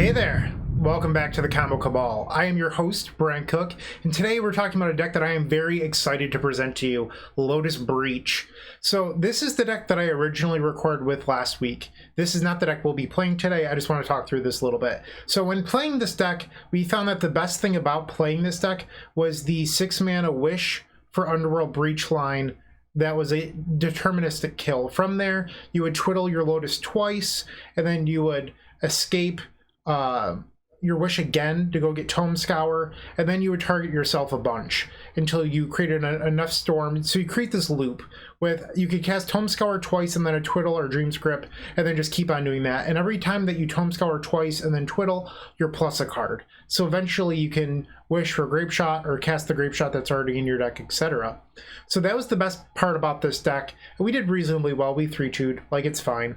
Hey there! Welcome back to the Combo Cabal. I am your host, Bryant Cook, and today we're talking about a deck that I am very excited to present to you, Lotus Breach. So this is the deck that I originally recorded with last week. This is not the deck we'll be playing today, I just want to talk through this a little bit. So when playing this deck, we found that the best thing about playing this deck was the 6-mana Wish for Underworld Breach line. That was a deterministic kill. From there, you would twiddle your Lotus twice, and then you would escape your Wish again to go get Tome Scour, and then you would target yourself a bunch until you created enough storm. So you create this loop with, you could cast Tome Scour twice and then a Twiddle or Dream Script, and then just keep on doing that. And every time that you Tome Scour twice and then Twiddle, you're plus a card. So eventually you can wish for Grapeshot or cast the Grapeshot that's already in your deck, etc. So that was the best part about this deck. We did reasonably well. We 3-2'd, like it's fine.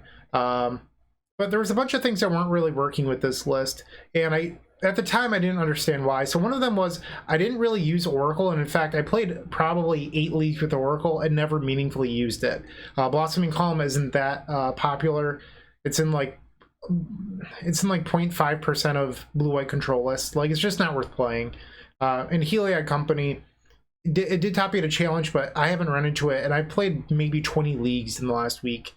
But there was a bunch of things that weren't really working with this list, and at the time I didn't understand why. So one of them was I didn't really use Oracle, and in fact I played probably 8 leagues with Oracle and never meaningfully used it. Blossoming Calm isn't that popular. It's in like 0.5% of blue-white control lists. Like, it's just not worth playing. And Heliod Company, it did top 8 a challenge, but I haven't run into it, and I played maybe 20 leagues in the last week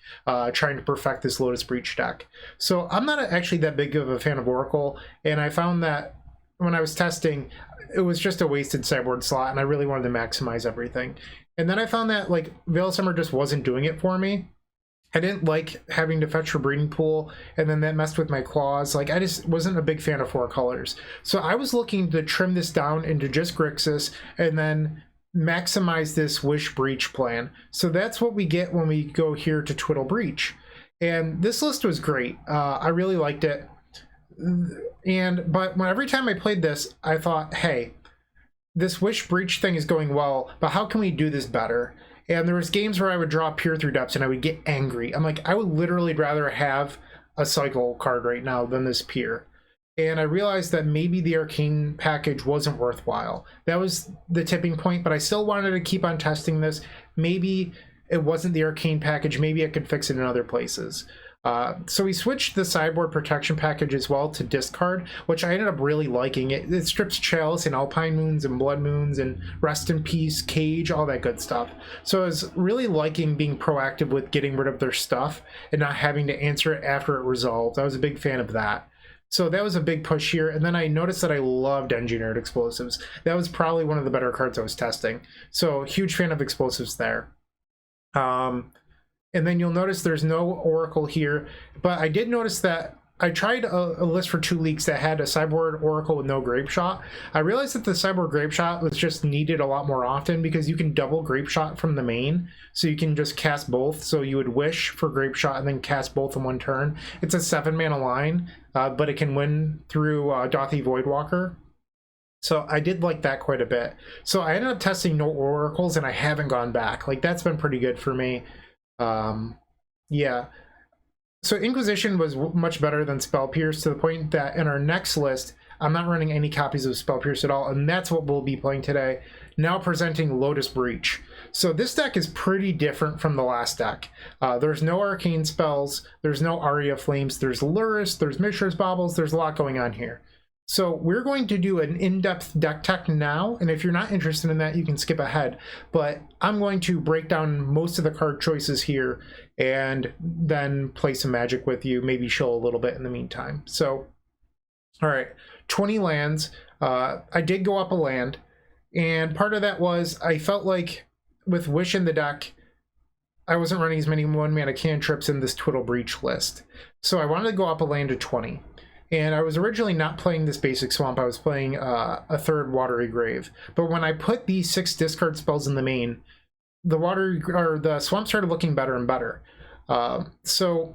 trying to perfect this Lotus Breach deck. So I'm not actually that big of a fan of Oracle, and I found that when I was testing, it was just a wasted sideboard slot, and I really wanted to maximize everything. And then I found that, like, Veil of Summer just wasn't doing it for me. I didn't like having to fetch for Breeding Pool, and then that messed with my claws. Like, I just wasn't a big fan of 4 colors. So I was looking to trim this down into just Grixis, and then maximize this Wish Breach plan. So that's what we get when we go here to Twiddle Breach. And this list was great. I really liked it. But every time I played this, I thought, hey, this Wish Breach thing is going well, but how can we do this better? And there was games where I would draw Peer Through Depths and I would get angry. I'm like, I would literally rather have a cycle card right now than this Peer. And I realized that maybe the Arcane package wasn't worthwhile. That was the tipping point, but I still wanted to keep on testing this. Maybe it wasn't the Arcane package. Maybe I could fix it in other places. So we switched the sideboard protection package as well to discard, which I ended up really liking. It strips Chalice and Alpine Moons and Blood Moons and Rest in Peace, Cage, all that good stuff. So I was really liking being proactive with getting rid of their stuff and not having to answer it after it resolved. I was a big fan of that. So that was a big push here, and then I noticed that I loved Engineered Explosives. That was probably one of the better cards I was testing. So huge fan of Explosives there. And then you'll notice there's no Oracle here, but I did notice that I tried a list for 2 leagues that had a sideboard Oracle with no Grapeshot. I realized that the sideboard Grapeshot was just needed a lot more often because you can double Grapeshot from the main, so you can just cast both. So you would wish for Grapeshot and then cast both in one turn. It's a 7-mana line, but it can win through Dothy Voidwalker. So I did like that quite a bit. So I ended up testing no Oracles, and I haven't gone back. Like, that's been pretty good for me. Yeah. So Inquisition was much better than Spell Pierce, to the point that in our next list, I'm not running any copies of Spell Pierce at all, and that's what we'll be playing today. Now presenting Lotus Breach. So this deck is pretty different from the last deck. There's no arcane spells, there's no Aria Flames, there's Lurrus, there's Mishra's Baubles, there's a lot going on here. So we're going to do an in-depth deck tech now, and if you're not interested in that, you can skip ahead. But I'm going to break down most of the card choices here and then play some Magic with you, maybe show a little bit in the meantime. So, all right, 20 lands. I did go up a land, and part of that was I felt like with Wish in the deck, I wasn't running as many 1-mana cantrips in this Twiddle Breach list. So I wanted to go up a land to 20. And I was originally not playing this basic swamp. I was playing a 3rd Watery Grave. But when I put these 6 discard spells in the main, the swamp started looking better and better. So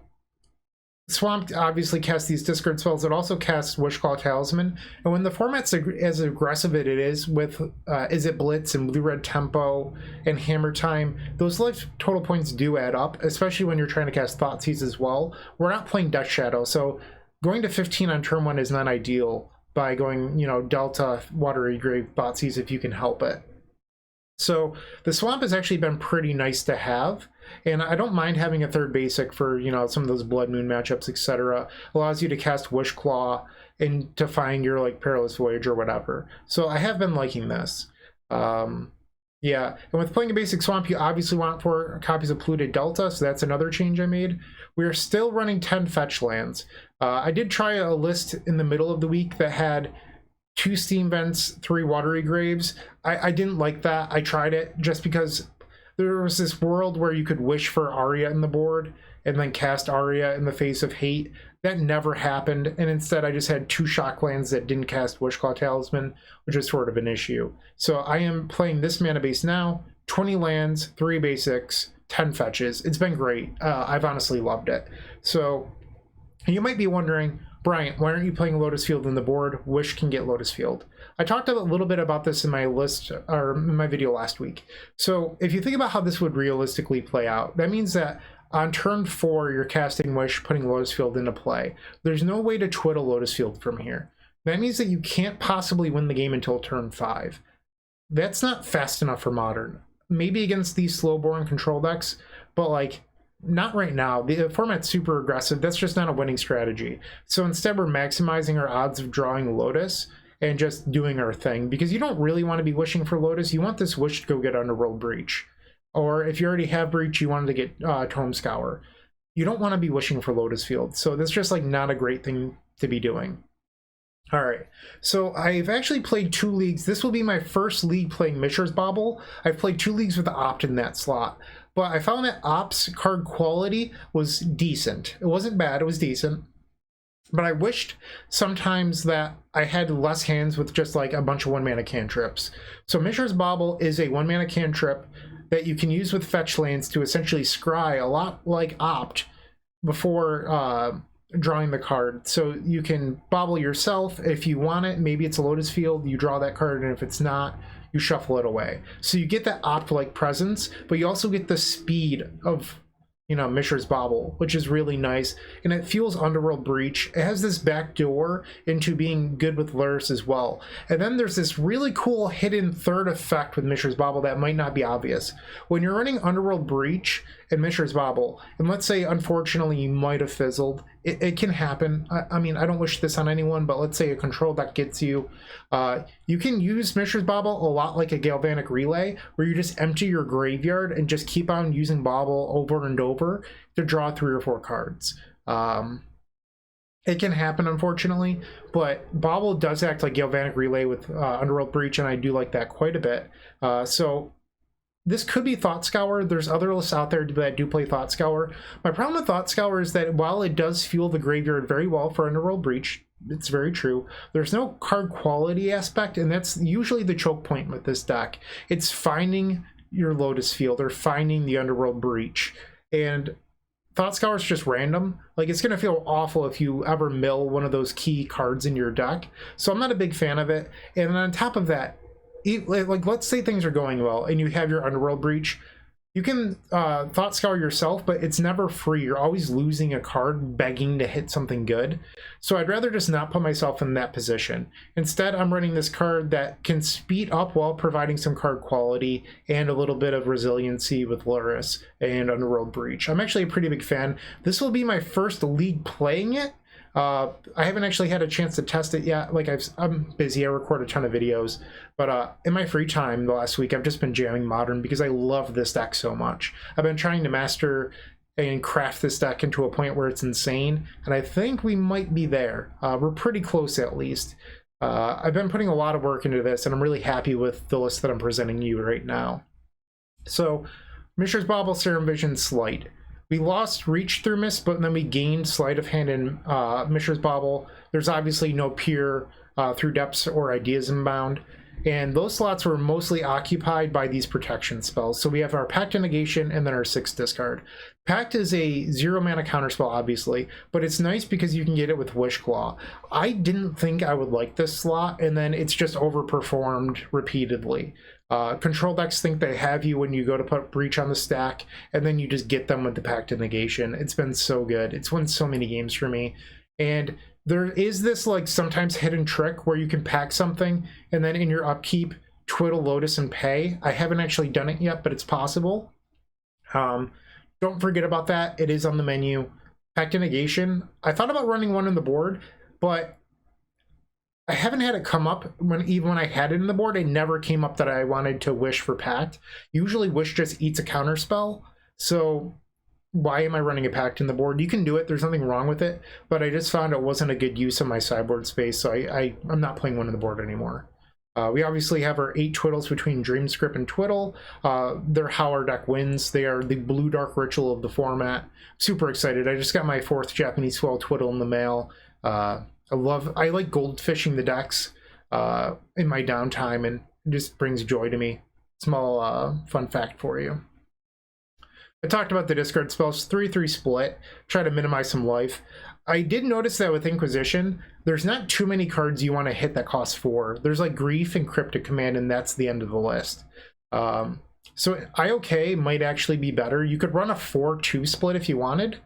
swamp obviously casts these discard spells. It also casts Wishclaw Talisman. And when the format's as aggressive as it is with Izzet Blitz and Blue-Red Tempo and Hammer Time, those life total points do add up, especially when you're trying to cast Thoughtseize as well. We're not playing Death Shadow, so going to 15 on turn 1 is not ideal by going, you know, Delta, Watery Grave, Thoughtseize if you can help it. So the swamp has actually been pretty nice to have, and I don't mind having a 3rd basic for, you know, some of those Blood Moon matchups, etc. Allows you to cast Wishclaw find your like Perilous Voyage or whatever. So I have been liking this. Yeah, and with playing a basic swamp, you obviously want 4 copies of Polluted Delta, so that's another change I made. We are still running 10 fetch lands. I did try a list in the middle of the week that had 2 Steam Vents, 3 Watery Graves. I didn't like that. I tried it just because there was this world where you could wish for Aria in the board and then cast Aria in the face of hate. That never happened, and instead I just had 2 shock lands that didn't cast Wishclaw Talisman, which is sort of an issue. So I am playing this mana base now, 20 lands, 3 basics, 10 fetches. It's been great. I've honestly loved it. So you might be wondering, Bryant, why aren't you playing Lotus Field in the board? Wish can get Lotus Field. I talked a little bit about this in my list, or in my video last week. So if you think about how this would realistically play out, that means that on turn 4, you're casting Wish, putting Lotus Field into play. There's no way to twiddle Lotus Field from here. That means that you can't possibly win the game until turn 5. That's not fast enough for Modern. Maybe against these slow-boring control decks, but like, not right now. The format's super aggressive. That's just not a winning strategy. So instead, we're maximizing our odds of drawing Lotus and just doing our thing, because you don't really want to be wishing for Lotus. You want this Wish to go get Underworld Breach. Or if you already have Breach, you wanted to get Tome Scour. You don't want to be wishing for Lotus Field. So that's just like not a great thing to be doing. All right, so I've actually played 2 leagues. This will be my first league playing Mishra's Bauble. I've played 2 leagues with Opt in that slot. But I found that Opt's card quality was decent. It wasn't bad, it was decent. But I wished sometimes that I had less hands with just like a bunch of 1-mana cantrips. So Mishra's Bauble is a 1-mana cantrip that you can use with fetch lands to essentially scry a lot like Opt before drawing the card. So you can bobble yourself if you want it. Maybe it's a Lotus Field, you draw that card, and if it's not, you shuffle it away. So you get that Opt-like presence, but you also get the speed of, you know, Mishra's Bauble, which is really nice, and it fuels Underworld Breach. It has this back door into being good with Lurrus as well. And then there's this really cool hidden third effect with Mishra's Bauble that might not be obvious. When you're running Underworld Breach and Mishra's Bauble, and let's say unfortunately you might have fizzled, it can happen. I mean, I don't wish this on anyone, but let's say a control deck gets you. You can use Mishra's Bauble a lot like a Galvanic Relay, where you just empty your graveyard and just keep on using Bauble over and over to draw 3 or 4 cards. It can happen, unfortunately, but Bauble does act like Galvanic Relay with Underworld Breach, and I do like that quite a bit. So this could be Thought Scour. There's other lists out there that do play Thought Scour. My problem with Thought Scour is that while it does fuel the graveyard very well for Underworld Breach, it's very true, there's no card quality aspect, and that's usually the choke point with this deck. It's finding your Lotus Field or finding the Underworld Breach. And Thought Scour is just random. Like, it's going to feel awful if you ever mill one of those key cards in your deck. So I'm not a big fan of it. And then on top of that, like, let's say things are going well and you have your Underworld Breach. You can Thought Scour yourself, but it's never free. You're always losing a card begging to hit something good. So I'd rather just not put myself in that position. Instead, I'm running this card that can speed up while providing some card quality and a little bit of resiliency with Lurrus and Underworld Breach. I'm actually a pretty big fan. This will be my first league playing it. I haven't actually had a chance to test it yet. Like, I'm busy. I record a ton of videos. But in my free time the last week, I've just been jamming Modern because I love this deck so much. I've been trying to master and craft this deck into a point where it's insane, and I think we might be there. We're pretty close, at least. I've been putting a lot of work into this, and I'm really happy with the list that I'm presenting you right now. So, Mishra's Bauble, Serum Vision, Sleight. We lost Reach through Mist, but then we gained Sleight of Hand in Mishra's Bauble. There's obviously no Peer through Depths or Ideas Inbound, and those slots were mostly occupied by these protection spells. So we have our Pact and Negation and then our 6th discard. Pact is a 0-mana counterspell, obviously, but it's nice because you can get it with Wishclaw. I didn't think I would like this slot, and then it's just overperformed repeatedly. Control decks think they have you when you go to put Breach on the stack, and then you just get them with the Pact and Negation. It's been so good. It's won so many games for me. And there is this, like, sometimes hidden trick where you can pack something, and then in your upkeep, Twiddle, Lotus, and pay. I haven't actually done it yet, but it's possible. Don't forget about that. It is on the menu. Pact and Negation. I thought about running one on the board, but I haven't had it come up even when I had it in the board. It never came up that I wanted to Wish for Pact. Usually Wish just eats a counter spell, so why am I running a Pact in the board? You can do it, there's nothing wrong with it, but I just found it wasn't a good use of my sideboard space, so I'm not playing one in the board anymore. We obviously have our 8 Twiddles between Dreamscript and Twiddle. They're how our deck wins. They are the blue dark ritual of the format. Super excited. I just got my 4th Japanese Swell Twiddle in the mail. I like goldfishing the decks in my downtime, and it just brings joy to me. Small fun fact for you. I talked about the discard spells, 3/3 split, try to minimize some life. I did notice that with Inquisition, there's not too many cards you want to hit that cost 4. There's like Grief and Cryptic Command, and that's the end of the list. So IOK might actually be better. You could run a 4/2 split if you wanted.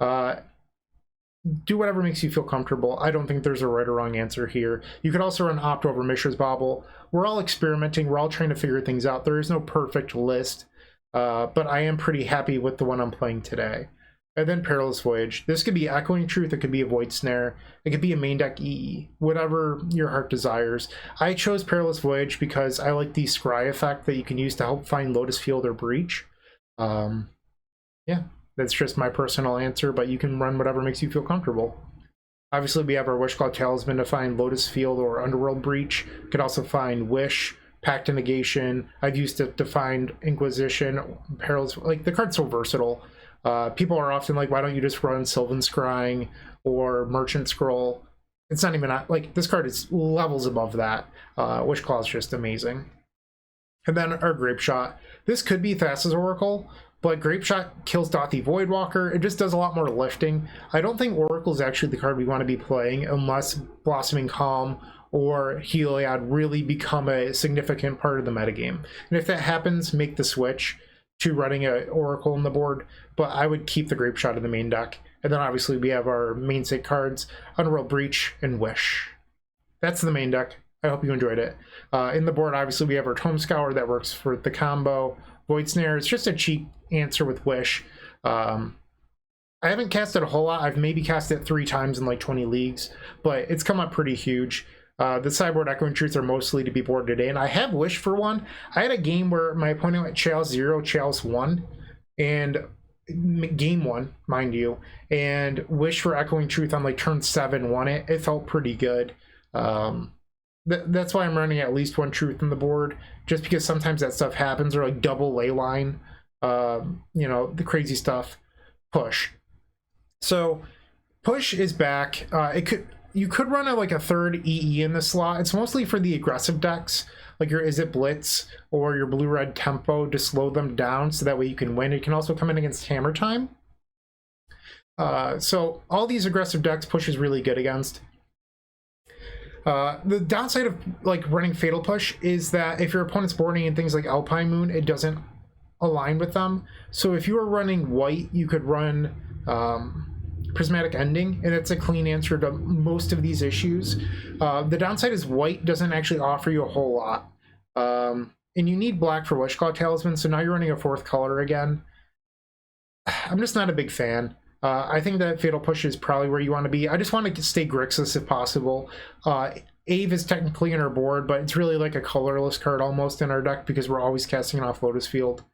Do whatever makes you feel comfortable. I don't think there's a right or wrong answer here. You could also run Opt over Mishra's Bauble. We're all experimenting. We're all trying to figure things out. There is no perfect list. But I am pretty happy with the one I'm playing today. And then Perilous Voyage. This could be Echoing Truth, it could be a Void Snare, it could be a main deck EE, whatever your heart desires. I chose Perilous Voyage because I like the Scry effect that you can use to help find Lotus Field or Breach. Yeah, that's just my personal answer, but you can run whatever makes you feel comfortable. Obviously, we have our Wishclaw Talisman to find Lotus Field or Underworld Breach. You could also find Wish, Pact of Negation. I've used it to find Inquisition, Perilous. Like, the card's so versatile. People are often like, why don't you just run Sylvan Scrying or Merchant Scroll? It's not even, like, this card is levels above that. Wishclaw is just amazing. And then our Grapeshot. This could be Thassa's Oracle, but Grapeshot kills Dothy Voidwalker. It just does a lot more lifting. I don't think Oracle is actually the card we want to be playing unless Blossoming Calm or Heliod really become a significant part of the metagame. And if that happens, make the switch to running an Oracle on the board, but I would keep the Grapeshot in the main deck. And then obviously we have our mainstay cards, Underworld Breach and Wish. That's the main deck. I hope you enjoyed it. In the board, obviously we have our Tome Scour that works for the combo. Void Snare is just a cheap answer with Wish. I haven't cast it a whole lot. I've maybe cast it 3 times in like 20 leagues, but it's come up pretty huge. The sideboard Echoing Truths are mostly to be boarded in. I have Wish for one. I had a game where my opponent went Chalice 0, Chalice 1, and game 1, mind you, and Wish for Echoing Truth on like turn 7 won it. It felt pretty good. That's why I'm running at least 1 Truth in the board, just because sometimes that stuff happens, or like double Leyline, you know, the crazy stuff. Push. So Push is back. You could run like a 3rd EE in the slot. It's mostly for the aggressive decks, like your Izzet Blitz or your Blue-Red Tempo, to slow them down so that way you can win. It can also come in against Hammer Time. So all these aggressive decks Push is really good against. The downside of like running Fatal Push is that if your opponent's boarding in things like Alpine Moon, it doesn't align with them. So if you are running white, you could run Prismatic Ending, and it's a clean answer to most of these issues. The downside is white doesn't actually offer you a whole lot. And you need black for Wishclaw Talisman, so now you're running a 4th color again. I'm just not a big fan. I think that Fatal Push is probably where you want to be. I just want to stay Grixis if possible. Ave is technically in our board, but it's really like a colorless card almost in our deck because we're always casting it off Lotus Field.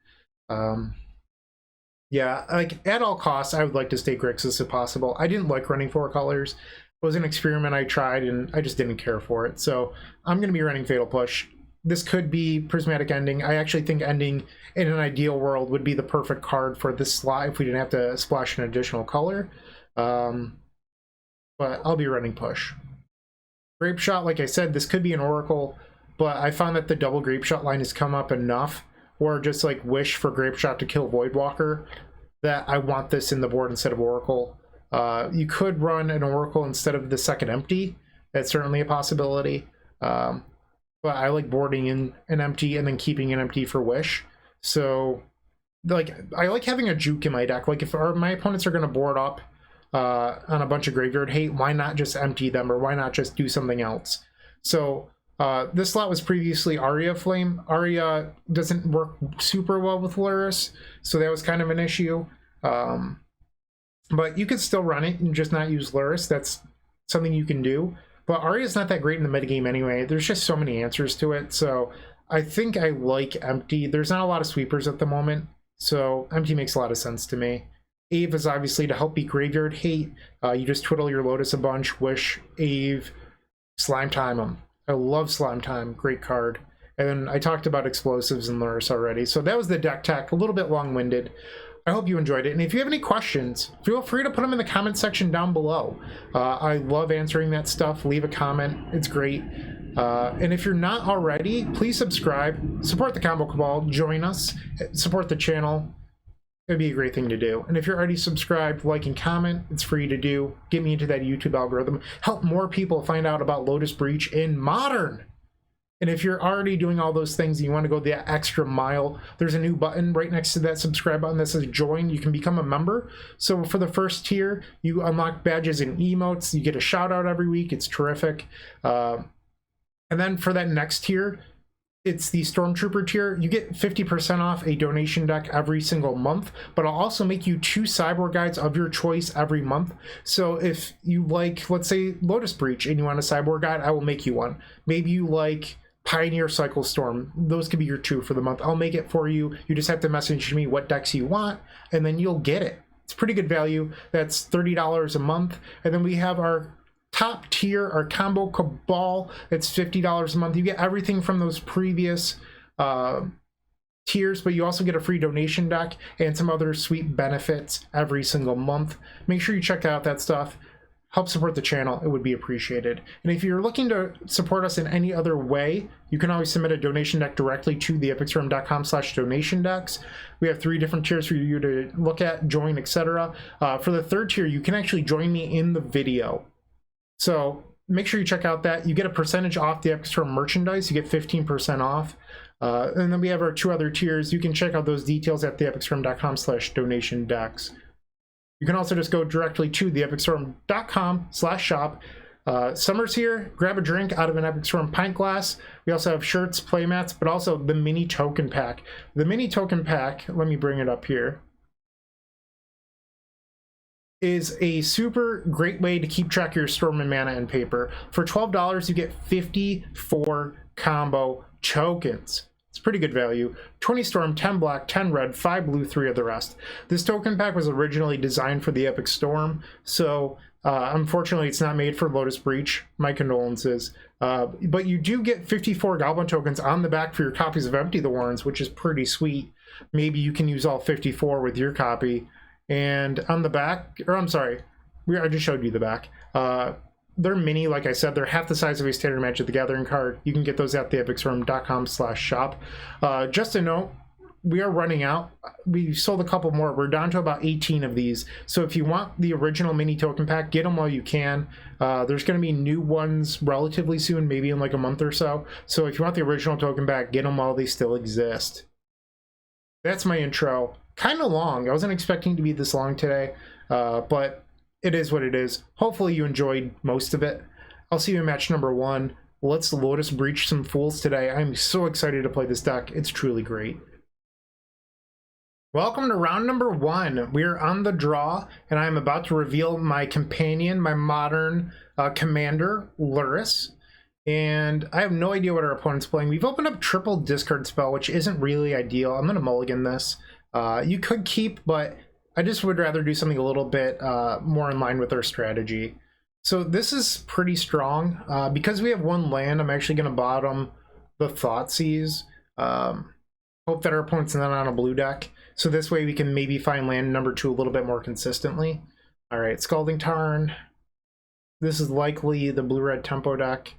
Yeah, like at all costs, I would like to stay Grixis if possible. I didn't like running 4 colors. It was an experiment I tried, and I just didn't care for it. So I'm going to be running Fatal Push. This could be Prismatic Ending. I actually think Ending in an ideal world would be the perfect card for this slot if we didn't have to splash an additional color. But I'll be running Push. Grapeshot, like I said, this could be an Oracle, but I found that the double Grapeshot line has come up enough, or just like Wish for Grapeshot to kill Voidwalker, that I want this in the board instead of Oracle. You could run an Oracle instead of the 2nd Empty. That's certainly a possibility. But I like boarding in an empty and then keeping an empty for Wish. So, like, I like having a juke in my deck. Like, if my opponents are going to board up on a bunch of graveyard hate, why not just empty them, or why not just do something else? So, this slot was previously Aria Flame. Aria doesn't work super well with Lurrus, so that was kind of an issue. But you could still run it and just not use Lurrus. That's something you can do. but Arya's not that great in the metagame anyway. There's just so many answers to it, so I think I like Empty. There's not a lot of sweepers at the moment, so Empty makes a lot of sense to me. Ave is obviously to help beat Graveyard Hate. You just twiddle your Lotus a bunch, Wish, Ave, Slime Time them. I love Slime Time, great card. And then I talked about Explosives and Lurrus already. So that was the deck tech, a little bit long-winded. I hope you enjoyed it. And if you have any questions, feel free to put them in the comment section down below. I love answering that stuff. Leave a comment. It's great. And if you're not already, please subscribe, support the Combo Cabal, join us, support the channel. It'd be a great thing to do. And if you're already subscribed, like and comment, it's free to do. Get me into that YouTube algorithm. Help more people find out about Lotus Breach in Modern. And if you're already doing all those things and you want to go the extra mile, there's a new button right next to that subscribe button that says join. You can become a member. So for the first tier, you unlock badges and emotes. You get a shout out every week. It's terrific. And then for that next tier, it's the Stormtrooper tier. You get 50% off a donation deck every single month, but I'll also make you 2 Cyborg guides of your choice every month. So if you like, let's say, Lotus Breach and you want a Cyborg guide, I will make you one. Maybe you like Pioneer Cycle Storm. Those could be your 2 for the month. I'll make it for you. You just have to message me what decks you want, and then you'll get it. It's pretty good value. That's $30 a month. And then we have our top tier, our Combo Cabal. It's $50 a month. You get everything from those previous tiers, but you also get a free donation deck and some other sweet benefits every single month. Make sure you check out that stuff. Help support the channel. It would be appreciated. And if you're looking to support us in any other way, you can always submit a donation deck directly to theepicstorm.com/donation decks. We have 3 different tiers for you to look at, join, etc. For the 3rd tier, you can actually join me in the video. So make sure you check out that. You get a percentage off the Epic Storm merchandise. You get 15% off. And then we have our 2 other tiers. You can check out those details at theepicstorm.com/donation decks. You can also just go directly to theepicstorm.com/shop. Summer's here. Grab a drink out of an Epic Storm pint glass. We also have shirts, playmats, but also the mini token pack. The mini token pack, let me bring it up here, is a super great way to keep track of your Storm and Mana and paper. For $12, you get 54 combo tokens. It's pretty good value. 20 Storm, 10 black, 10 red, 5 blue, 3 of the rest. This token pack was originally designed for the Epic Storm, so unfortunately it's not made for Lotus Breach. My condolences. But you do get 54 Goblin tokens on the back for your copies of Empty the Warrens, which is pretty sweet. Maybe you can use all 54 with your copy. And on the back, or I'm sorry, I just showed you the back. They're mini, like I said. They're half the size of a standard Magic the Gathering card. You can get those at theepicstorm.com/shop. Just a note, we are running out. We sold a couple more. We're down to about 18 of these. So if you want the original mini token pack, get them while you can. There's going to be new ones relatively soon, maybe in like a month or so. So if you want the original token pack, get them while they still exist. That's my intro. Kind of long. I wasn't expecting to be this long today, but it is what it is. Hopefully you enjoyed most of it. I'll see you in match number 1. Let's Lotus Breach some fools today. I'm so excited to play this deck. It's truly great. Welcome to round number 1. We are on the draw, and I'm about to reveal my companion, my modern commander, Lurrus. And I have no idea what our opponent's playing. We've opened up triple discard spell, which isn't really ideal. I'm going to mulligan this. You could keep, but I just would rather do something a little bit more in line with our strategy. So this is pretty strong. Because we have 1 land, I'm actually going to bottom the Thoughtseize. Hope that our opponent's not on a blue deck. So this way we can maybe find land number 2 a little bit more consistently. All right, Scalding Tarn. This is likely the blue-red Tempo deck.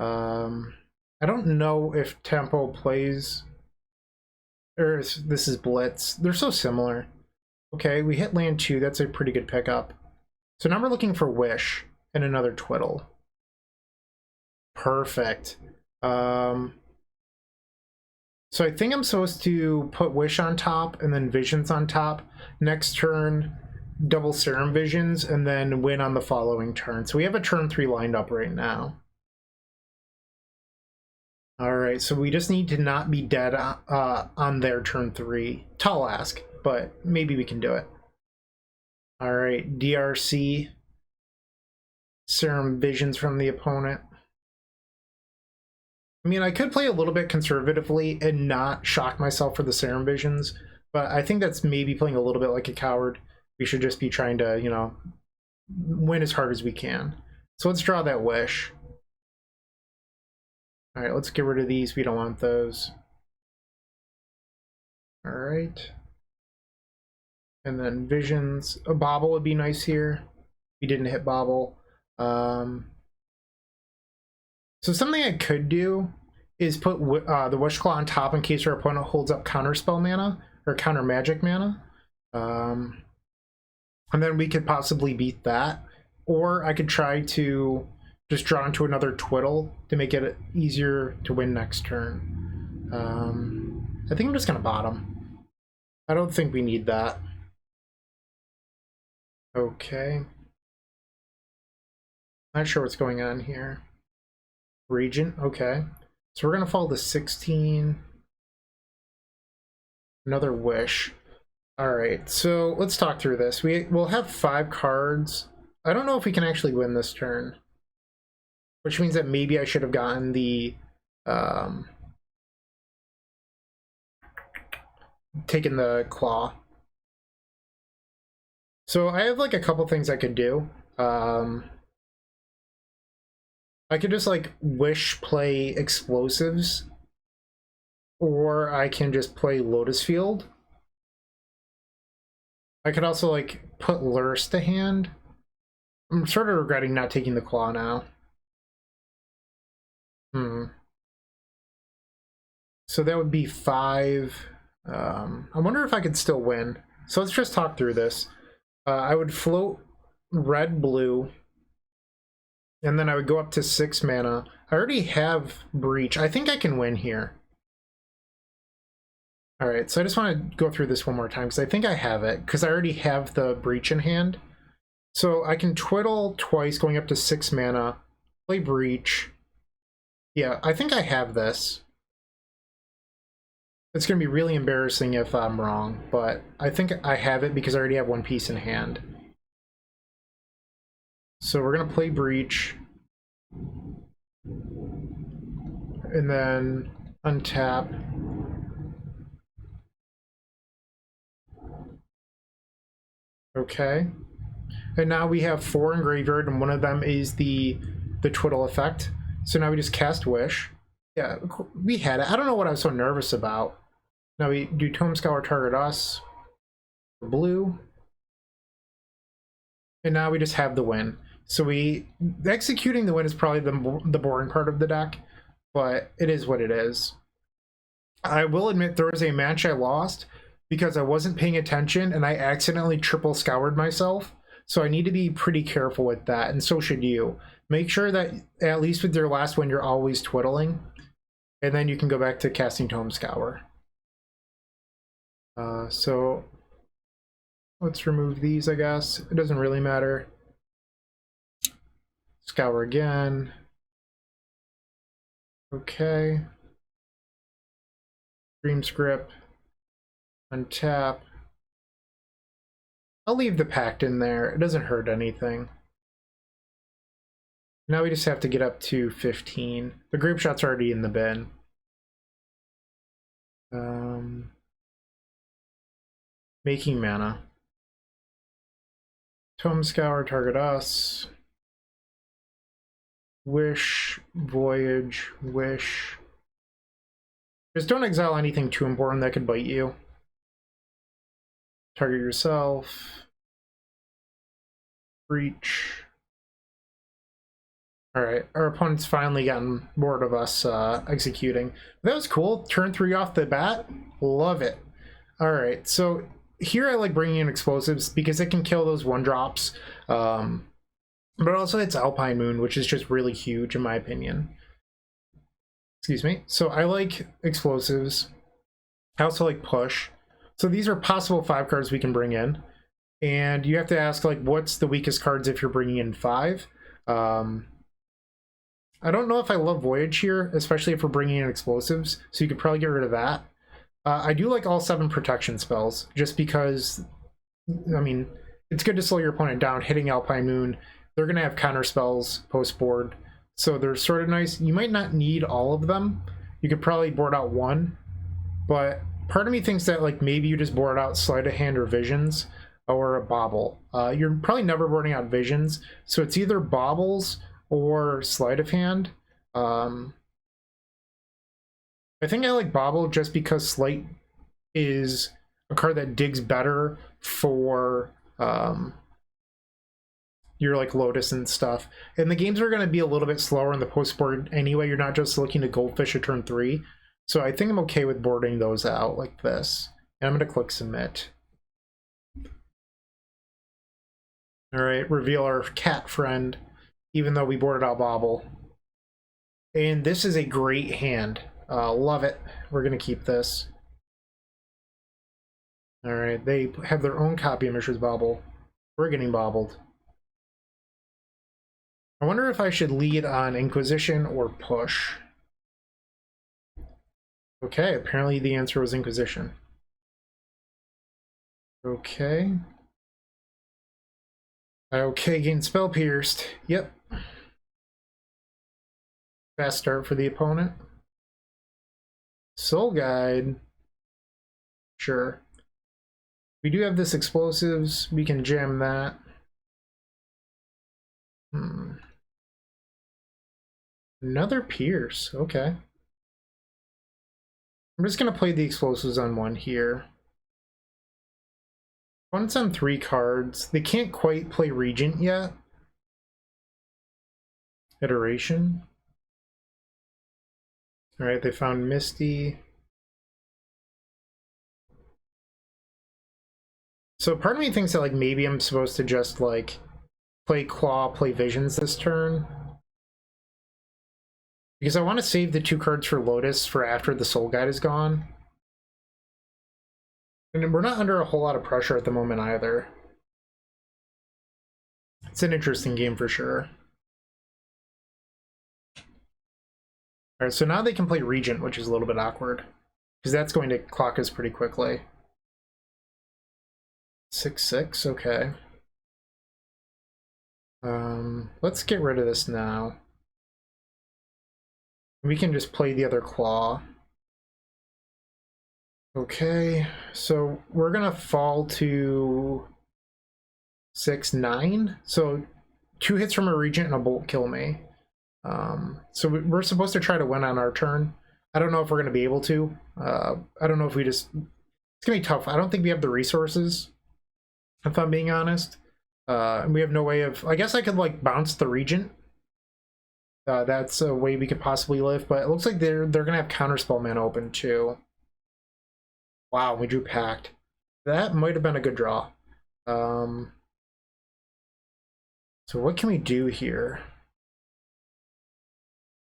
I don't know if Tempo plays... or this is Blitz. They're so similar. Okay, we hit land 2. That's a pretty good pickup. So now we're looking for Wish and another Twiddle. Perfect. So I think I'm supposed to put Wish on top and then Visions on top. Next turn, double Serum Visions, and then win on the following turn. So we have a turn 3 lined up right now. All right, so we just need to not be dead on their turn 3. Tall ask, but maybe we can do it. All right, DRC. Serum Visions from the opponent. I mean, I could play a little bit conservatively and not shock myself for the Serum Visions, but I think that's maybe playing a little bit like a coward. We should just be trying to, you know, win as hard as we can. So let's draw that Wish. All right, let's get rid of these. We don't want those. All right. And then Visions. A Bobble would be nice here. We didn't hit Bobble. So something I could do is put the Wish Claw on top in case our opponent holds up counterspell mana or counter magic mana. And then we could possibly beat that. Or I could try to just draw into another Twiddle to make it easier to win next turn. I think I'm just going to bottom. I don't think we need that. Okay. Not sure what's going on here. Regent, okay. So we're gonna fall to 16. Another Wish. Alright, so let's talk through this. We'll have 5 cards. I don't know if we can actually win this turn. Which means that maybe I should have gotten the taken the Claw. So I have like a couple things I could do. I could just like Wish play Explosives, or I can just play Lotus Field. I could also like put Lurrus to hand. I'm sort of regretting not taking the Claw now. So that would be 5. I wonder if I could still win. So let's just talk through this. I would float red, blue. And then I would go up to 6 mana. I already have Breach. I think I can win here. Alright, so I just want to go through this one more time because I think I have it, because I already have the Breach in hand. So I can Twiddle twice going up to 6 mana, play Breach. Yeah, I think I have this. It's going to be really embarrassing if I'm wrong, but I think I have it because I already have 1 piece in hand. So we're going to play Breach. And then untap. Okay. And now we have 4 in graveyard, and one of them is the Twiddle effect. So now we just cast Wish. Yeah, we had it. I don't know what I was so nervous about. Now we do Tome Scour, target us. Blue. And now we just have the win. So executing the win is probably the boring part of the deck, but it is what it is. I will admit there was a match I lost because I wasn't paying attention and I accidentally triple scoured myself. So I need to be pretty careful with that, and so should you. Make sure that at least with your last one you're always twiddling, and then you can go back to casting Tome Scour. So let's remove these, I guess. It doesn't really matter. Scour again. Okay. Dream Script. Untap. I'll leave the Pact in there. It doesn't hurt anything. Now we just have to get up to 15. The Grapeshot's already in the bin. Making mana. Tome Scour, target us. Wish, Voyage, Wish. Just don't exile anything too important that could bite you. Target yourself. Breach. Alright, our opponent's finally gotten bored of us executing. That was cool. Turn 3 off the bat. Love it. Alright, so here I like bringing in explosives because it can kill those 1-drops. But also it's Alpine Moon, which is just really huge in my opinion. Excuse me. So I like explosives. I also like push. So these are possible 5 cards we can bring in. And you have to ask, like, what's the weakest cards if you're bringing in 5? I don't know if I love Voyage here, especially if we're bringing in explosives. So you could probably get rid of that. I do like all 7 protection spells, just because, I mean, it's good to slow your opponent down. Hitting Alpine Moon They're going to have counter spells post board, so they're sort of nice. You might not need all of them. You could probably board out one, but part of me thinks that like maybe you just board out sleight of hand or visions or a bobble. You're probably never boarding out visions, so it's either bobbles or sleight of hand. I think I like bobble just because sleight is a card that digs better for your like Lotus and stuff. And the games are going to be a little bit slower in the post board anyway. You're not just looking to Goldfish at turn 3. So I think I'm okay with boarding those out like this. And I'm going to click submit. All right, reveal our cat friend, even though we boarded out Bobble. And this is a great hand. Love it. We're going to keep this. All right, they have their own copy of Mishra's Bobble. We're getting bobbled. I wonder if I should lead on Inquisition or push. Okay, apparently the answer was Inquisition. Okay. Okay, gain spell pierced. Yep. Fast start for the opponent. Soul Guide. Sure. We do have this explosives. We can jam that. Another pierce. Okay. I'm just going to play the explosives on one here. One's on 3 cards. They can't quite play Regent yet. Iteration. Alright, they found Misty. So part of me thinks that like maybe I'm supposed to just like play Claw, play Visions this turn. Because I want to save the 2 cards for Lotus for after the Soul Guide is gone. And we're not under a whole lot of pressure at the moment either. It's an interesting game for sure. Alright, so now they can play Regent, which is a little bit awkward. Because that's going to clock us pretty quickly. 6/6, okay. Let's get rid of this now. We can just play the other Claw. Okay, so we're gonna fall to 6/9. So 2 hits from a Regent and a Bolt kill me. So we're supposed to try to win on our turn. I don't know if we're gonna be able to. I don't know if we just... It's gonna be tough. I don't think we have the resources, if I'm being honest. And we have no way of... I guess I could like bounce the Regent. That's a way we could possibly live, but it looks like they're gonna have counterspell mana open too. Wow, we drew Pact. That might have been a good draw. So what can we do here?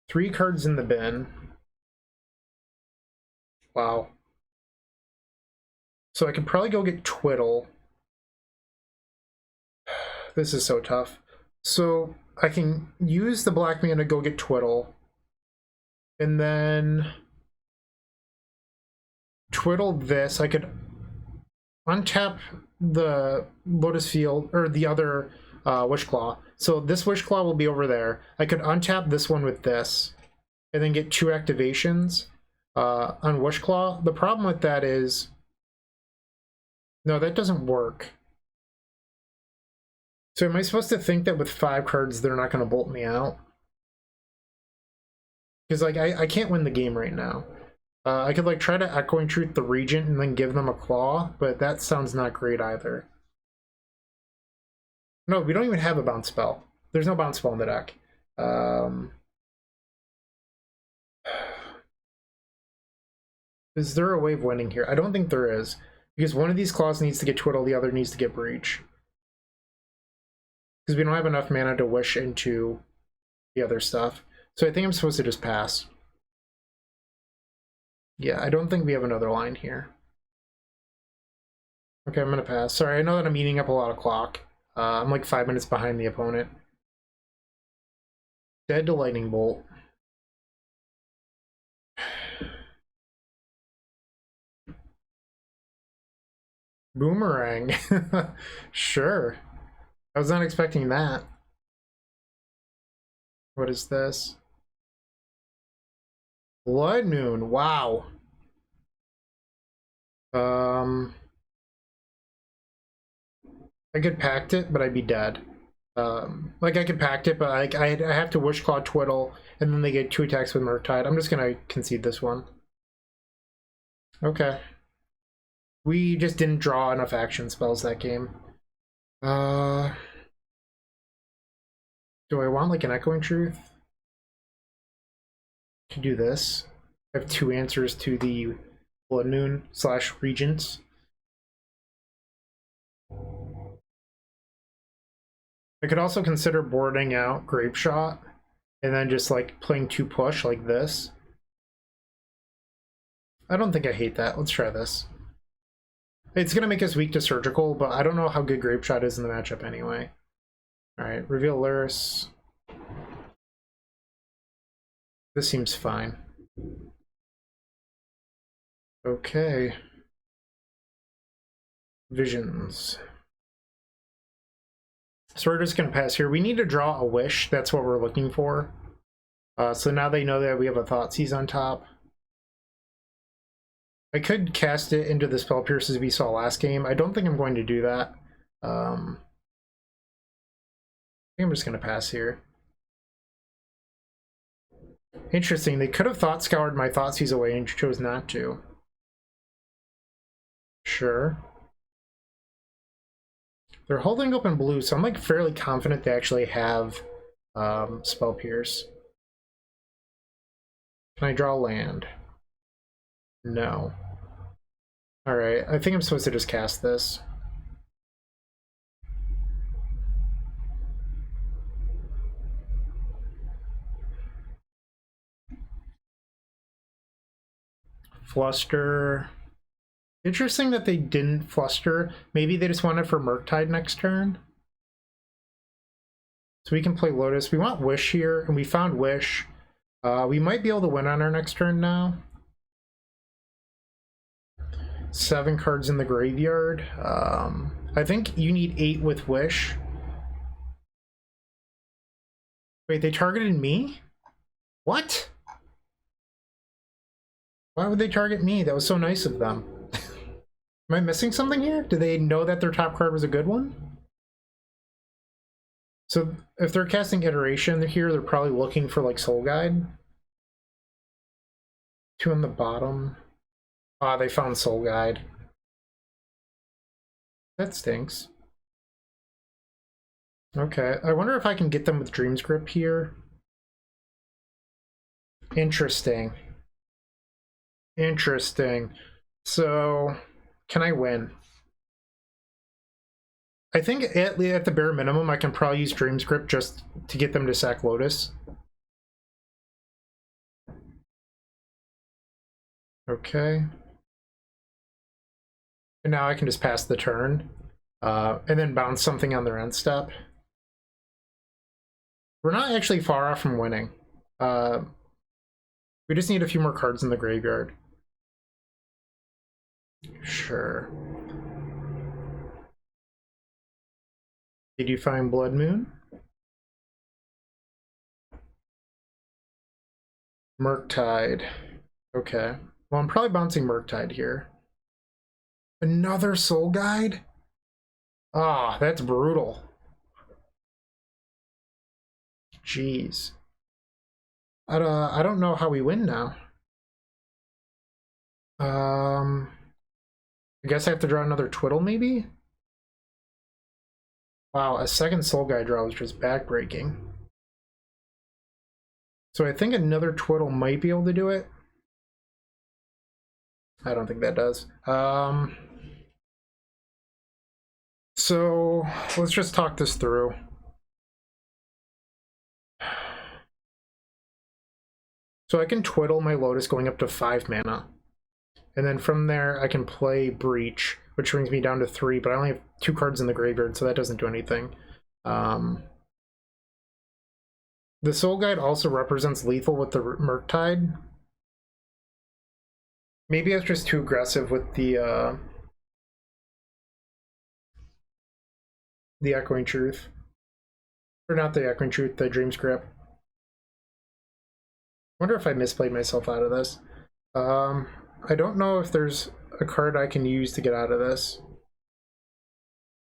3 cards in the bin. Wow. So I could probably go get Twiddle. This is so tough. So I can use the black mana to go get Twiddle. And then Twiddle this. I could untap the Lotus Field, or the other Wishclaw. So this Wishclaw will be over there. I could untap this one with this, and then get 2 activations on Wishclaw. The problem with that is... No, that doesn't work. So am I supposed to think that with 5 cards they're not going to bolt me out? Because like I can't win the game right now. I could like try to Echoing Truth the Regent and then give them a Claw, but that sounds not great either. No, we don't even have a bounce spell. There's no bounce spell in the deck. Is there a way of winning here? I don't think there is. Because one of these Claws needs to get Twiddle, the other needs to get Breach. Because we don't have enough mana to wish into the other stuff. So I think I'm supposed to just pass. Yeah, I don't think we have another line here. Okay, I'm going to pass. Sorry, I know that I'm eating up a lot of clock. I'm like 5 minutes behind the opponent. Dead to Lightning Bolt. Boomerang. Sure. I was not expecting that. What is this? Blood Moon. Wow. I could pact it, but I'd be dead. Like I could pact it, but I have to Wish Claw Twiddle, and then they get 2 attacks with Murktide. I'm just gonna concede this one. Okay. We just didn't draw enough action spells that game. Do I want like an Echoing Truth? To do this. I have 2 answers to the Blood Moon / Regents. I could also consider boarding out Grapeshot and then just like playing 2 push like this. I don't think I hate that. Let's try this. It's going to make us weak to Surgical, but I don't know how good Grapeshot is in the matchup anyway. Alright, reveal Lurrus. This seems fine. Okay. Visions. So we're just going to pass here. We need to draw a Wish. That's what we're looking for. So now they know that we have a Thoughtseize on top. I could cast it into the Spell Pierce as we saw last game. I don't think I'm going to do that. I think I'm just going to pass here. Interesting. They could have Thought Scoured my Thoughtseize away and chose not to. Sure. They're holding open blue, so I'm like fairly confident they actually have Spell Pierce. Can I draw land? No. Alright, I think I'm supposed to just cast this. Fluster. Interesting that they didn't Fluster. Maybe they just wanted for Murktide next turn. So we can play Lotus. We want Wish here, and we found Wish. We might be able to win on our next turn now. 7 cards in the graveyard. I think you need 8 with Wish. Wait, they targeted me? What? Why would they target me? That was so nice of them. Am I missing something here? Do they know that their top card was a good one? So if they're casting Iteration here, they're probably looking for like Soul Guide. 2 on the bottom. Ah, they found Soul Guide. That stinks. Okay, I wonder if I can get them with Dream's Grip here. Interesting. Interesting. So, can I win? I think at the bare minimum, I can probably use Dream's Grip just to get them to sack Lotus. Okay. And now I can just pass the turn, and then bounce something on their end step. We're not actually far off from winning. We just need a few more cards in the graveyard. Sure. Did you find Blood Moon? Murktide. Okay. Well, I'm probably bouncing Murktide here. Another Soul Guide? Ah, that's brutal. Jeez. I don't know how we win now. I guess I have to draw another Twiddle, maybe? Wow, a second Soul Guide draw was just backbreaking. So I think another Twiddle might be able to do it. I don't think that does. So let's just talk this through. So I can Twiddle my Lotus going up to 5 mana. And then from there I can play Breach, which brings me down to 3, but I only have 2 cards in the graveyard, so that doesn't do anything. The Soul Guide also represents lethal with the Murktide. Maybe I was just too aggressive with the Echoing Truth. Or not the Echoing Truth, the Dream's Grip. Wonder if I misplayed myself out of this. I don't know if there's a card I can use to get out of this.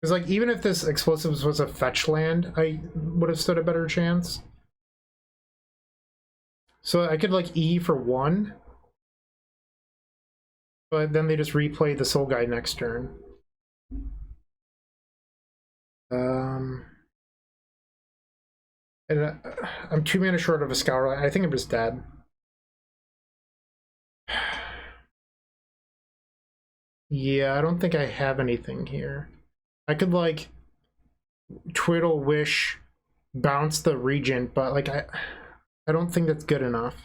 Because, like, even if this Explosives was a fetch land, I would have stood a better chance. So I could, like, E for 1. But then they just replay the Soul Guide next turn. And I'm 2 mana short of a Scour. I think I'm just dead. Yeah, I don't think I have anything here. I could, like, Twiddle, Wish, bounce the Regent, but, like, I don't think that's good enough.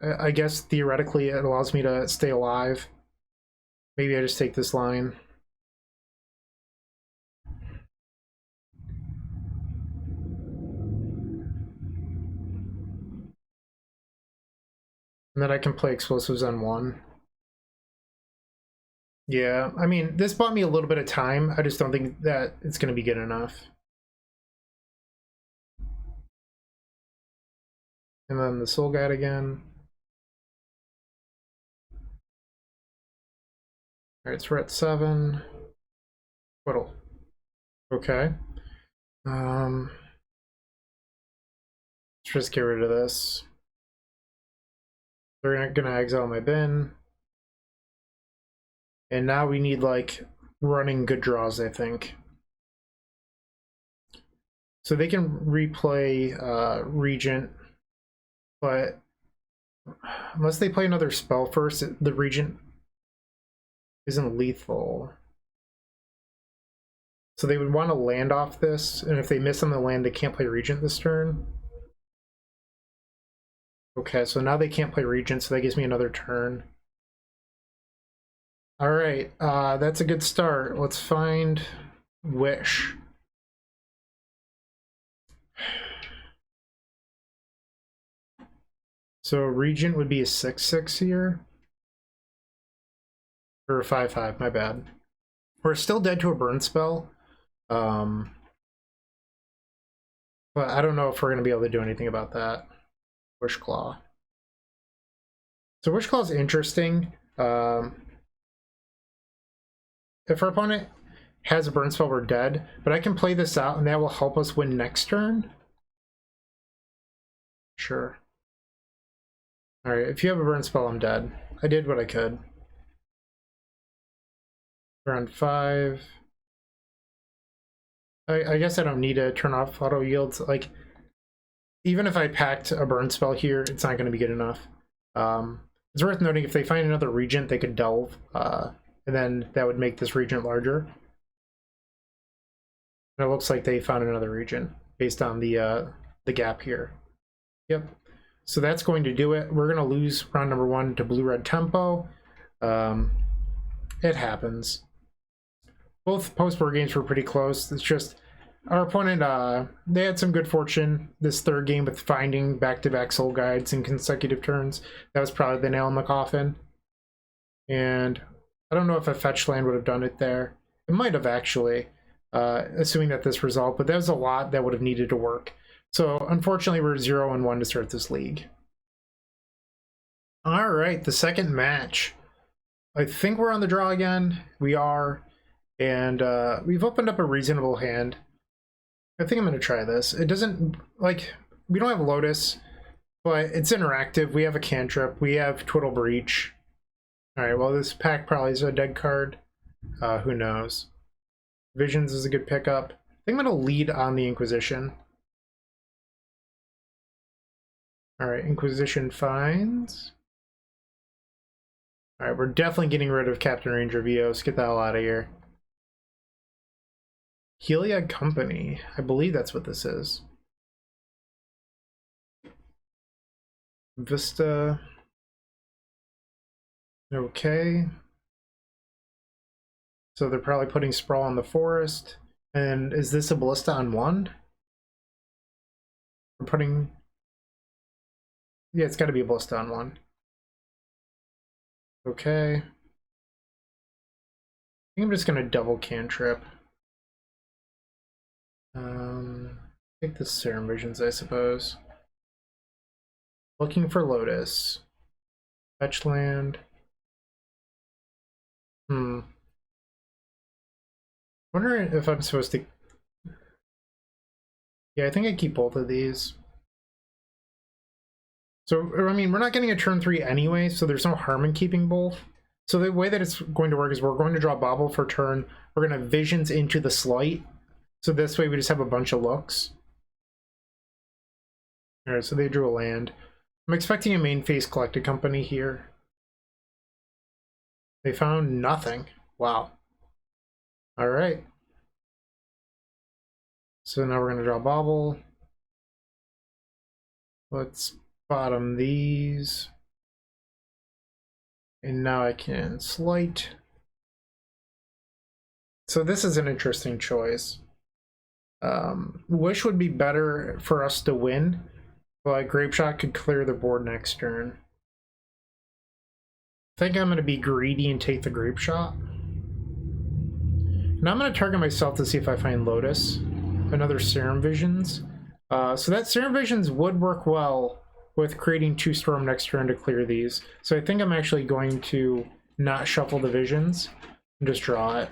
I guess theoretically it allows me to stay alive. Maybe I just take this line. And then I can play Explosives on 1. Yeah, I mean, this bought me a little bit of time. I just don't think that it's going to be good enough. And then the Soul Guide again. Alright, so we're at 7. Twiddle. Okay. Let's just get rid of this. They're gonna exile my bin. And now we need, like, running good draws, I think. So they can replay Regent, but unless they play another spell first, the Regent isn't lethal. So they would want to land off this, and if they miss on the land, they can't play Regent this turn. Okay, so now they can't play Regent, so that gives me another turn. Alright, that's a good start. Let's find Wish. So Regent would be a 6/6 here. Or a 5/5, my bad. We're still dead to a burn spell. But I don't know if we're going to be able to do anything about that. Wishclaw. So Wishclaw is interesting. If our opponent has a burn spell, we're dead. But I can play this out, and that will help us win next turn. Sure. Alright, if you have a burn spell, I'm dead. I did what I could. Around 5. I guess I don't need to turn off auto yields. Like, even if I packed a burn spell here, it's not going to be good enough. It's worth noting if they find another Regent, they could delve, and then that would make this Regent larger. And it looks like they found another Regent based on the gap here. Yep. So that's going to do it. We're going to lose round number 1 to Blue-Red Tempo. It happens. Both post-board games were pretty close. It's just our opponent, they had some good fortune this third game with finding back-to-back Soul Guides in consecutive turns. That was probably the nail in the coffin. And I don't know if a fetch land would have done it there. It might have actually, assuming that this result, but that was a lot that would have needed to work. So unfortunately, we're 0-1 to start this league. All right, the second match. I think we're on the draw again. We are. And we've opened up a reasonable hand. I think I'm going to try this. It doesn't, like, we don't have Lotus, but it's interactive. We have a cantrip. We have Twiddle Breach. All right, well, this pack probably is a dead card. Who knows? Visions is a good pickup. I think I'm going to lead on the Inquisition. All right, Inquisition finds. All right, we're definitely getting rid of Captain Ranger Vios. Get the hell out of here. Heliod Company. I believe that's what this is. Vista. Okay. So they're probably putting Sprawl on the Forest. And is this a Ballista on 1? We're putting... Yeah, it's got to be a Ballista on 1. Okay. I think I'm just going to double cantrip. Take the Serum Visions, I suppose. Looking for Lotus. Fetch land. Wondering if I'm supposed to... Yeah, I think I keep both of these. So, I mean, we're not getting a turn 3 anyway, so there's no harm in keeping both. So the way that it's going to work is we're going to draw Bobble for turn. We're going to Visions into the Slight. So this way we just have a bunch of looks. Alright, so they drew a land. I'm expecting a main phase Collected Company here. They found nothing. Wow. Alright. So now we're going to draw Bobble. Let's bottom these. And now I can Slight. So this is an interesting choice. Wish would be better for us to win, but Grapeshot could clear the board next turn. I think I'm going to be greedy and take the Grapeshot. And I'm going to target myself to see if I find Lotus. Another Serum Visions. So that Serum Visions would work well with creating 2 Storm next turn to clear these. So I think I'm actually going to not shuffle the Visions and just draw it.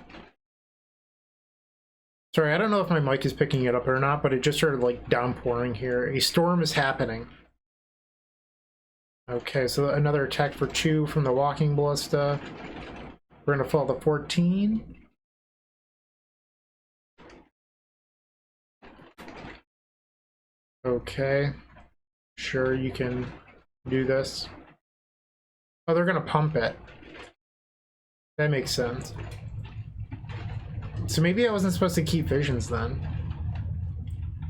Sorry, I don't know if my mic is picking it up or not, but it just started like downpouring here. A storm is happening. Okay, so another attack for 2 from the Walking Ballista. We're gonna fall to 14. Okay, sure, you can do this. Oh, they're gonna pump it. That makes sense. So maybe I wasn't supposed to keep Visions then.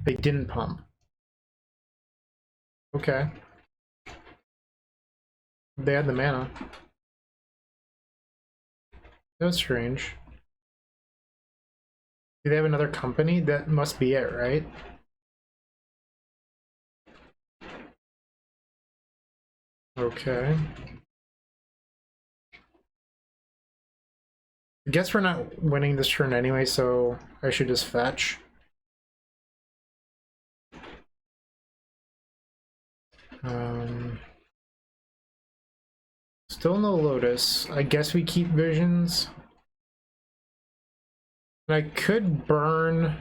They didn't pump. Okay. They had the mana. That was strange. Do they have another company? That must be it, right? Okay. I guess we're not winning this turn anyway, so I should just fetch. Still no Lotus. I guess we keep Visions. And I could burn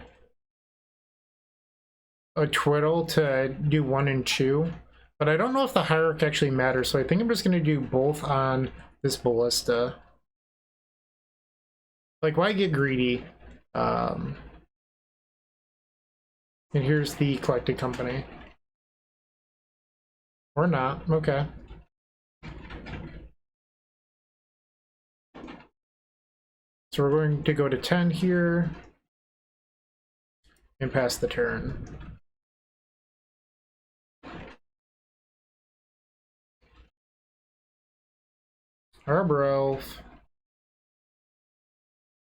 a Twiddle to do 1 and 2, but I don't know if the Hierarch actually matters, so I think I'm just going to do both on this Ballista. Like, why get greedy? And here's the Collected Company. Or not, okay. So we're going to go to 10 here and pass the turn. Arbor Elf.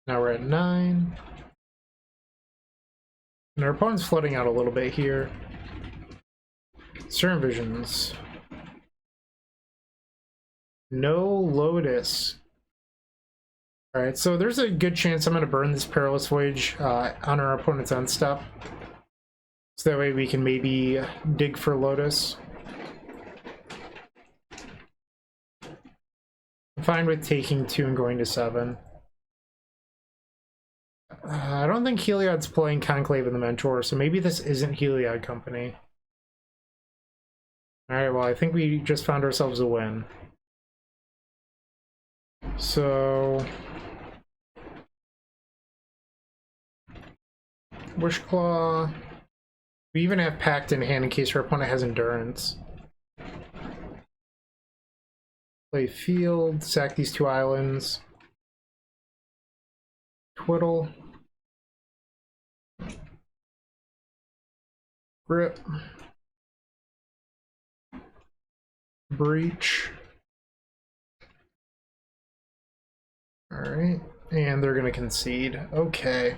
Now we're at 9. And our opponent's flooding out a little bit here. Serum Visions. No Lotus. Alright, so there's a good chance I'm going to burn this Perilous Voyage on our opponent's end step. So that way we can maybe dig for Lotus. I'm fine with taking 2 and going to 7. I don't think Heliod's playing Conclave in the Mentor, so maybe this isn't Heliod Company. Alright, well, I think we just found ourselves a win. So... Wishclaw. We even have Pact in hand in case our opponent has Endurance. Play Field, sack these 2 islands. Twiddle. Grip. Breach. Alright, and they're going to concede. Okay.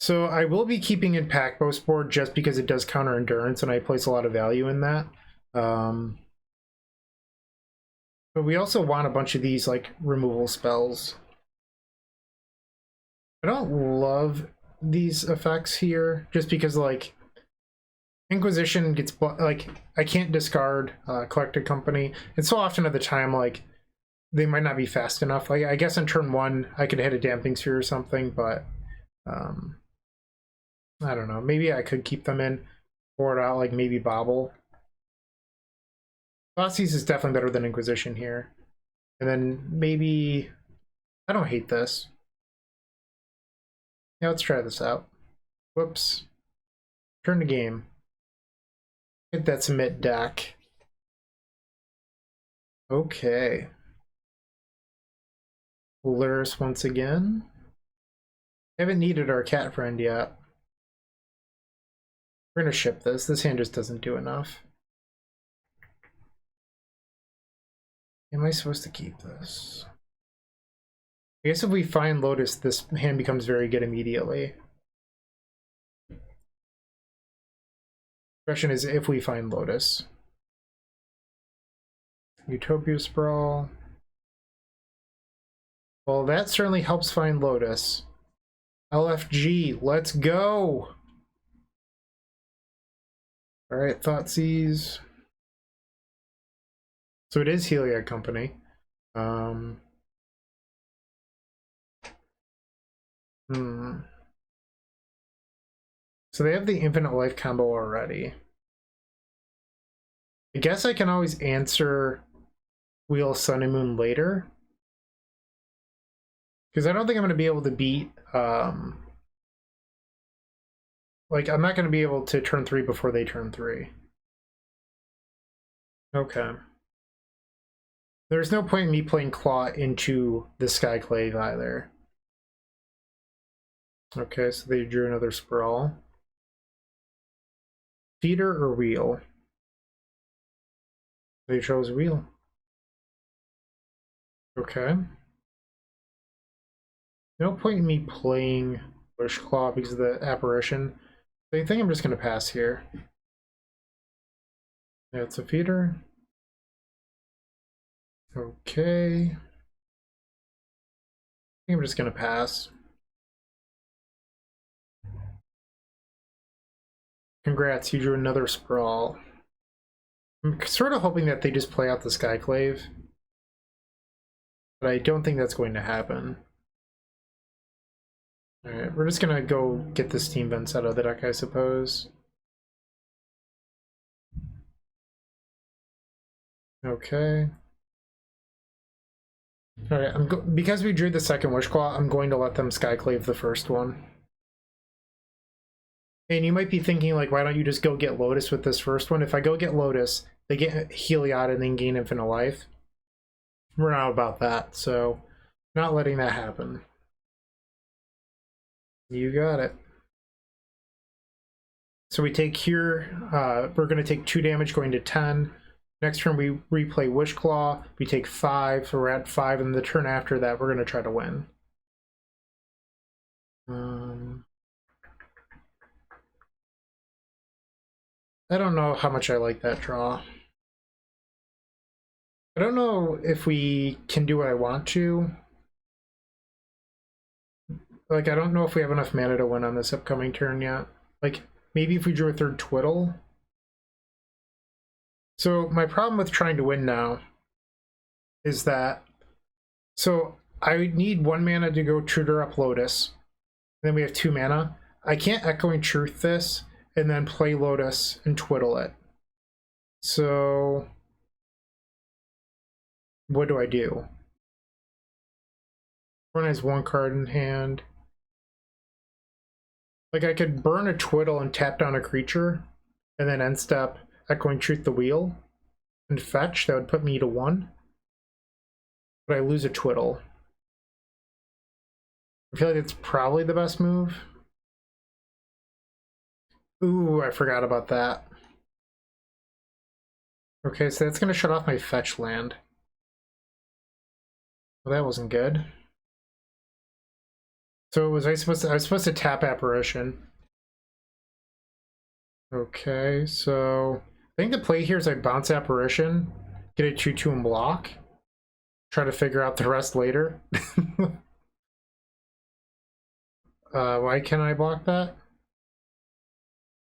So I will be keeping in Pack Boast board just because it does counter Endurance, and I place a lot of value in that. But we also want a bunch of these, like, removal spells. I don't love these effects here, just because like Inquisition gets like I can't discard Collected Company, and so often at the time like they might not be fast enough. Like I guess on turn 1 I could hit a Damping Sphere or something, but I don't know. Maybe I could keep them in, board out, like maybe Bobble. Thoughtseize is definitely better than Inquisition here. And then maybe... I don't hate this. Yeah, let's try this out. Whoops. Turn the game. Hit that submit deck. Okay. Lurrus once again. Haven't needed our cat friend yet. We're gonna ship this. This hand just doesn't do enough. Am I supposed to keep this? I guess if we find Lotus, this hand becomes very good immediately. The question is if we find Lotus. Utopia Sprawl. Well, that certainly helps find Lotus. LFG, let's go! Alright, Thoughtseize. So it is Heliod Company. So they have the infinite life combo already. I guess I can always answer Wheel Sun and Moon later. Because I don't think I'm going to be able to beat... like, I'm not going to be able to turn 3 before they turn 3. Okay. There's no point in me playing Claw into the Skyclave either. Okay, so they drew another Sprawl. Feeder or Wheel? They chose Wheel. Okay. No point in me playing Bush Claw because of the Apparition. So I think I'm just going to pass here. Yeah, it's a feeder. Okay. I think I'm just going to pass. Congrats, you drew another Sprawl. I'm sort of hoping that they just play out the Skyclave. But I don't think that's going to happen. Alright, we're just gonna go get the Steam Vents out of the deck, I suppose. Okay. Alright, because we drew the second Wish Claw, I'm going to let them Skyclave the first one. And you might be thinking, like, why don't you just go get Lotus with this first one? If I go get Lotus, they get Heliod and then gain infinite life. We're not about that, so not letting that happen. You got it. So we take here, we're going to take 2 damage going to 10. Next turn we replay Wish Claw, we take 5, so we're at 5, and the turn after that we're going to try to win. I don't know how much I like that draw. I don't know if we can do what I want to. Like, I don't know if we have enough mana to win on this upcoming turn yet. Like, maybe if we drew a third Twiddle. So my problem with trying to win now is that, so I need 1 mana to go tutor up Lotus. Then we have 2 mana. I can't Echoing Truth this and then play Lotus and Twiddle it. So what do I do? One has 1 card in hand. Like, I could burn a Twiddle and tap down a creature, and then end step Echoing Truth the wheel, and fetch. That would put me to 1. But I lose a Twiddle. I feel like it's probably the best move. Ooh, I forgot about that. Okay, so that's going to shut off my fetch land. Well, that wasn't good. So was I was supposed to tap Apparition. Okay, so I think the play here is I bounce Apparition, get a 2/2 and block. Try to figure out the rest later. Why can't I block that?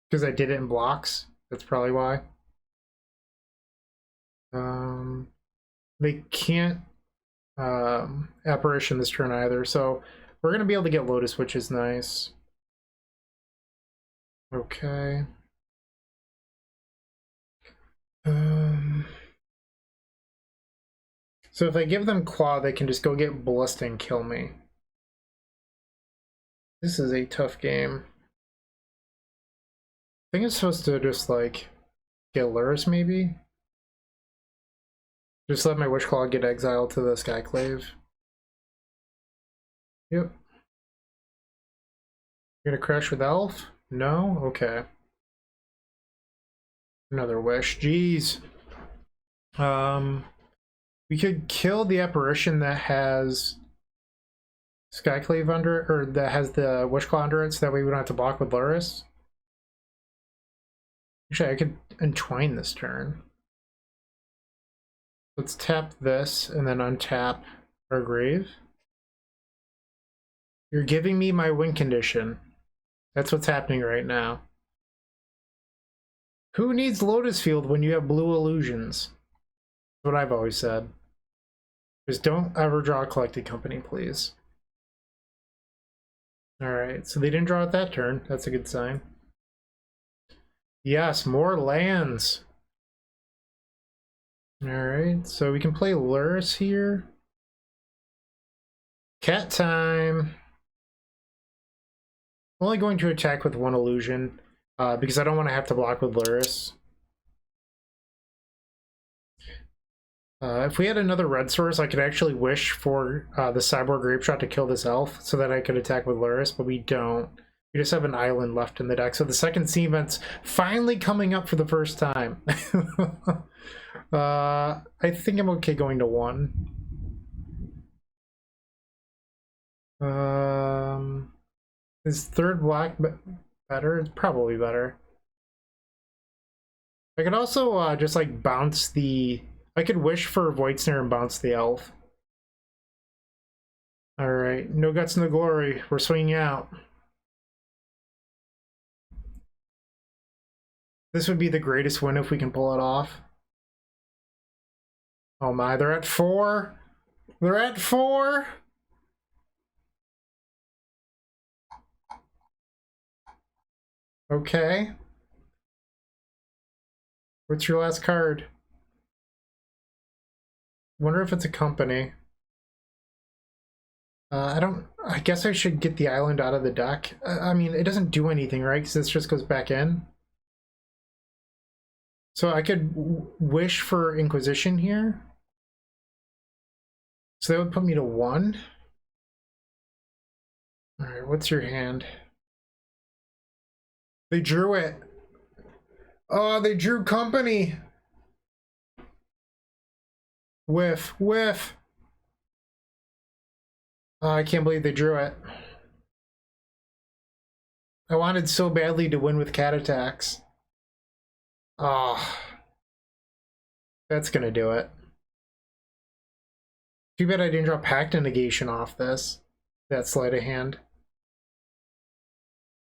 Because I did it in blocks. That's probably why. They can't apparition this turn either, so we're gonna be able to get Lotus, which is nice. Okay. So if I give them Claw, they can just go get Ballista and kill me. This is a tough game. I think it's supposed to just like get Lurrus maybe? Just let my Witchclaw get exiled to the Skyclave. Yep. You're gonna crash with Elf? No? Okay. Another wish. Jeez. We could kill the apparition that has Skyclave under it, or that has the Witchclaw under it, so that way we don't have to block with Lurrus. Actually, I could entwine this turn. Let's tap this and then untap our grave. You're giving me my win condition. That's what's happening right now. Who needs Lotus Field when you have blue illusions? That's what I've always said. Just don't ever draw a collected company, please. Alright, so they didn't draw it that turn. That's a good sign. Yes, more lands. Alright, so we can play Lurrus here. Cat time. I'm only going to attack with one illusion because I don't want to have to block with Lurrus. If we had another red source, I could actually wish for the Cyborg Grapeshot to kill this elf so that I could attack with Lurrus, but we don't. We just have an island left in the deck. So the second sea event's finally coming up for the first time. I think I'm okay going to 1. Is third black better? It's probably better. I could also just like bounce the... I could wish for Void Snare and bounce the elf. Alright, no guts, no glory. We're swinging out. This would be the greatest win if we can pull it off. Oh my, they're at 4. They're at 4. Okay. What's your last card? Wonder if it's a company. I guess I should get the island out of the deck. I mean, it doesn't do anything, right? Because this just goes back in. So I could wish for Inquisition here. So that would put me to 1. Alright, what's your hand? They drew it. Oh, they drew company. Whiff, whiff. Oh, I can't believe they drew it. I wanted so badly to win with cat attacks. Oh, that's gonna do it. Too bad I didn't draw Pact and Negation off this. That sleight of hand.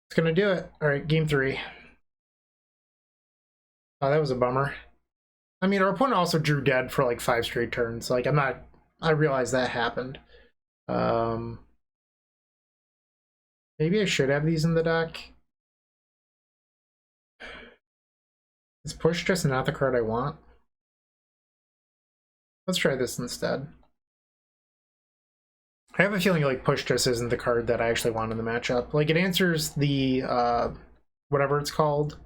It's gonna do it. Alright, game 3. Oh, that was a bummer. I mean, our opponent also drew dead for like 5 straight turns. Like, I realized that happened. Maybe I should have these in the deck. Is Push just not the card I want? Let's try this instead. I have a feeling like Push just isn't the card that I actually want in the matchup. Like, it answers the, whatever it's called.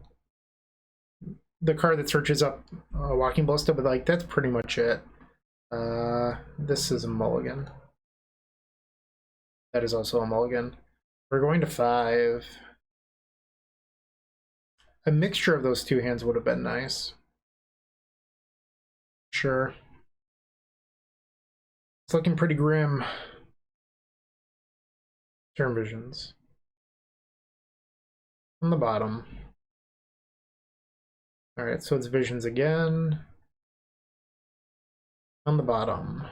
The card that searches up Walking Ballista, but like, that's pretty much it. This is a mulligan. That is also a mulligan. We're going to 5. A mixture of those 2 hands would have been nice. Sure. It's looking pretty grim. Turn visions. On the bottom. Alright, so it's visions again. On the bottom.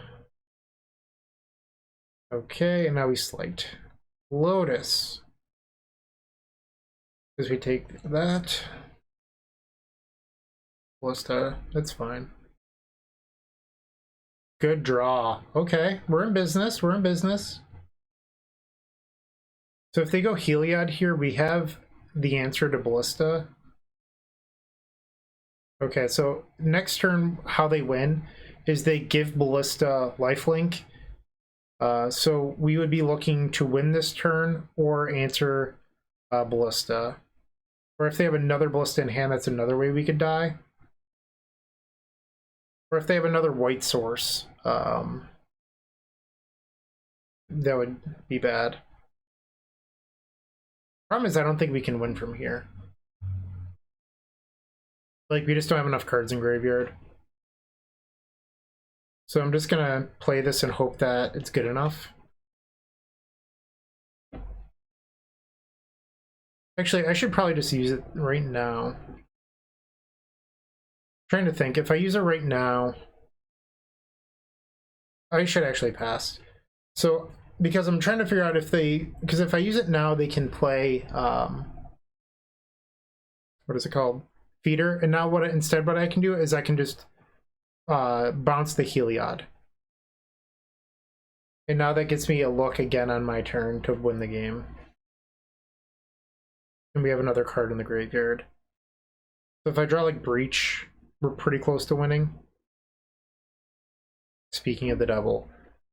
Okay, and now we slight. Lotus. Because we take that. Ballista, that's fine. Good draw. Okay, we're in business. We're in business. So if they go Heliod here, we have the answer to Ballista. Okay, so next turn, how they win is they give Ballista lifelink. So we would be looking to win this turn or answer Ballista. Or if they have another Ballista in hand, that's another way we could die. Or if they have another white source, that would be bad. Problem is, I don't think we can win from here. Like, we just don't have enough cards in graveyard. So I'm just gonna play this and hope that it's good enough. Actually, I should probably just use it right now. I'm trying to think, if I use it right now, I should actually pass. So, because I'm trying to figure out if they, because if I use it now, they can play, what is it called? Feeder. And now instead what I can do is I can just bounce the Heliod. And now that gets me a look again on my turn to win the game. And we have another card in the graveyard. So if I draw like Breach, we're pretty close to winning. Speaking of the devil.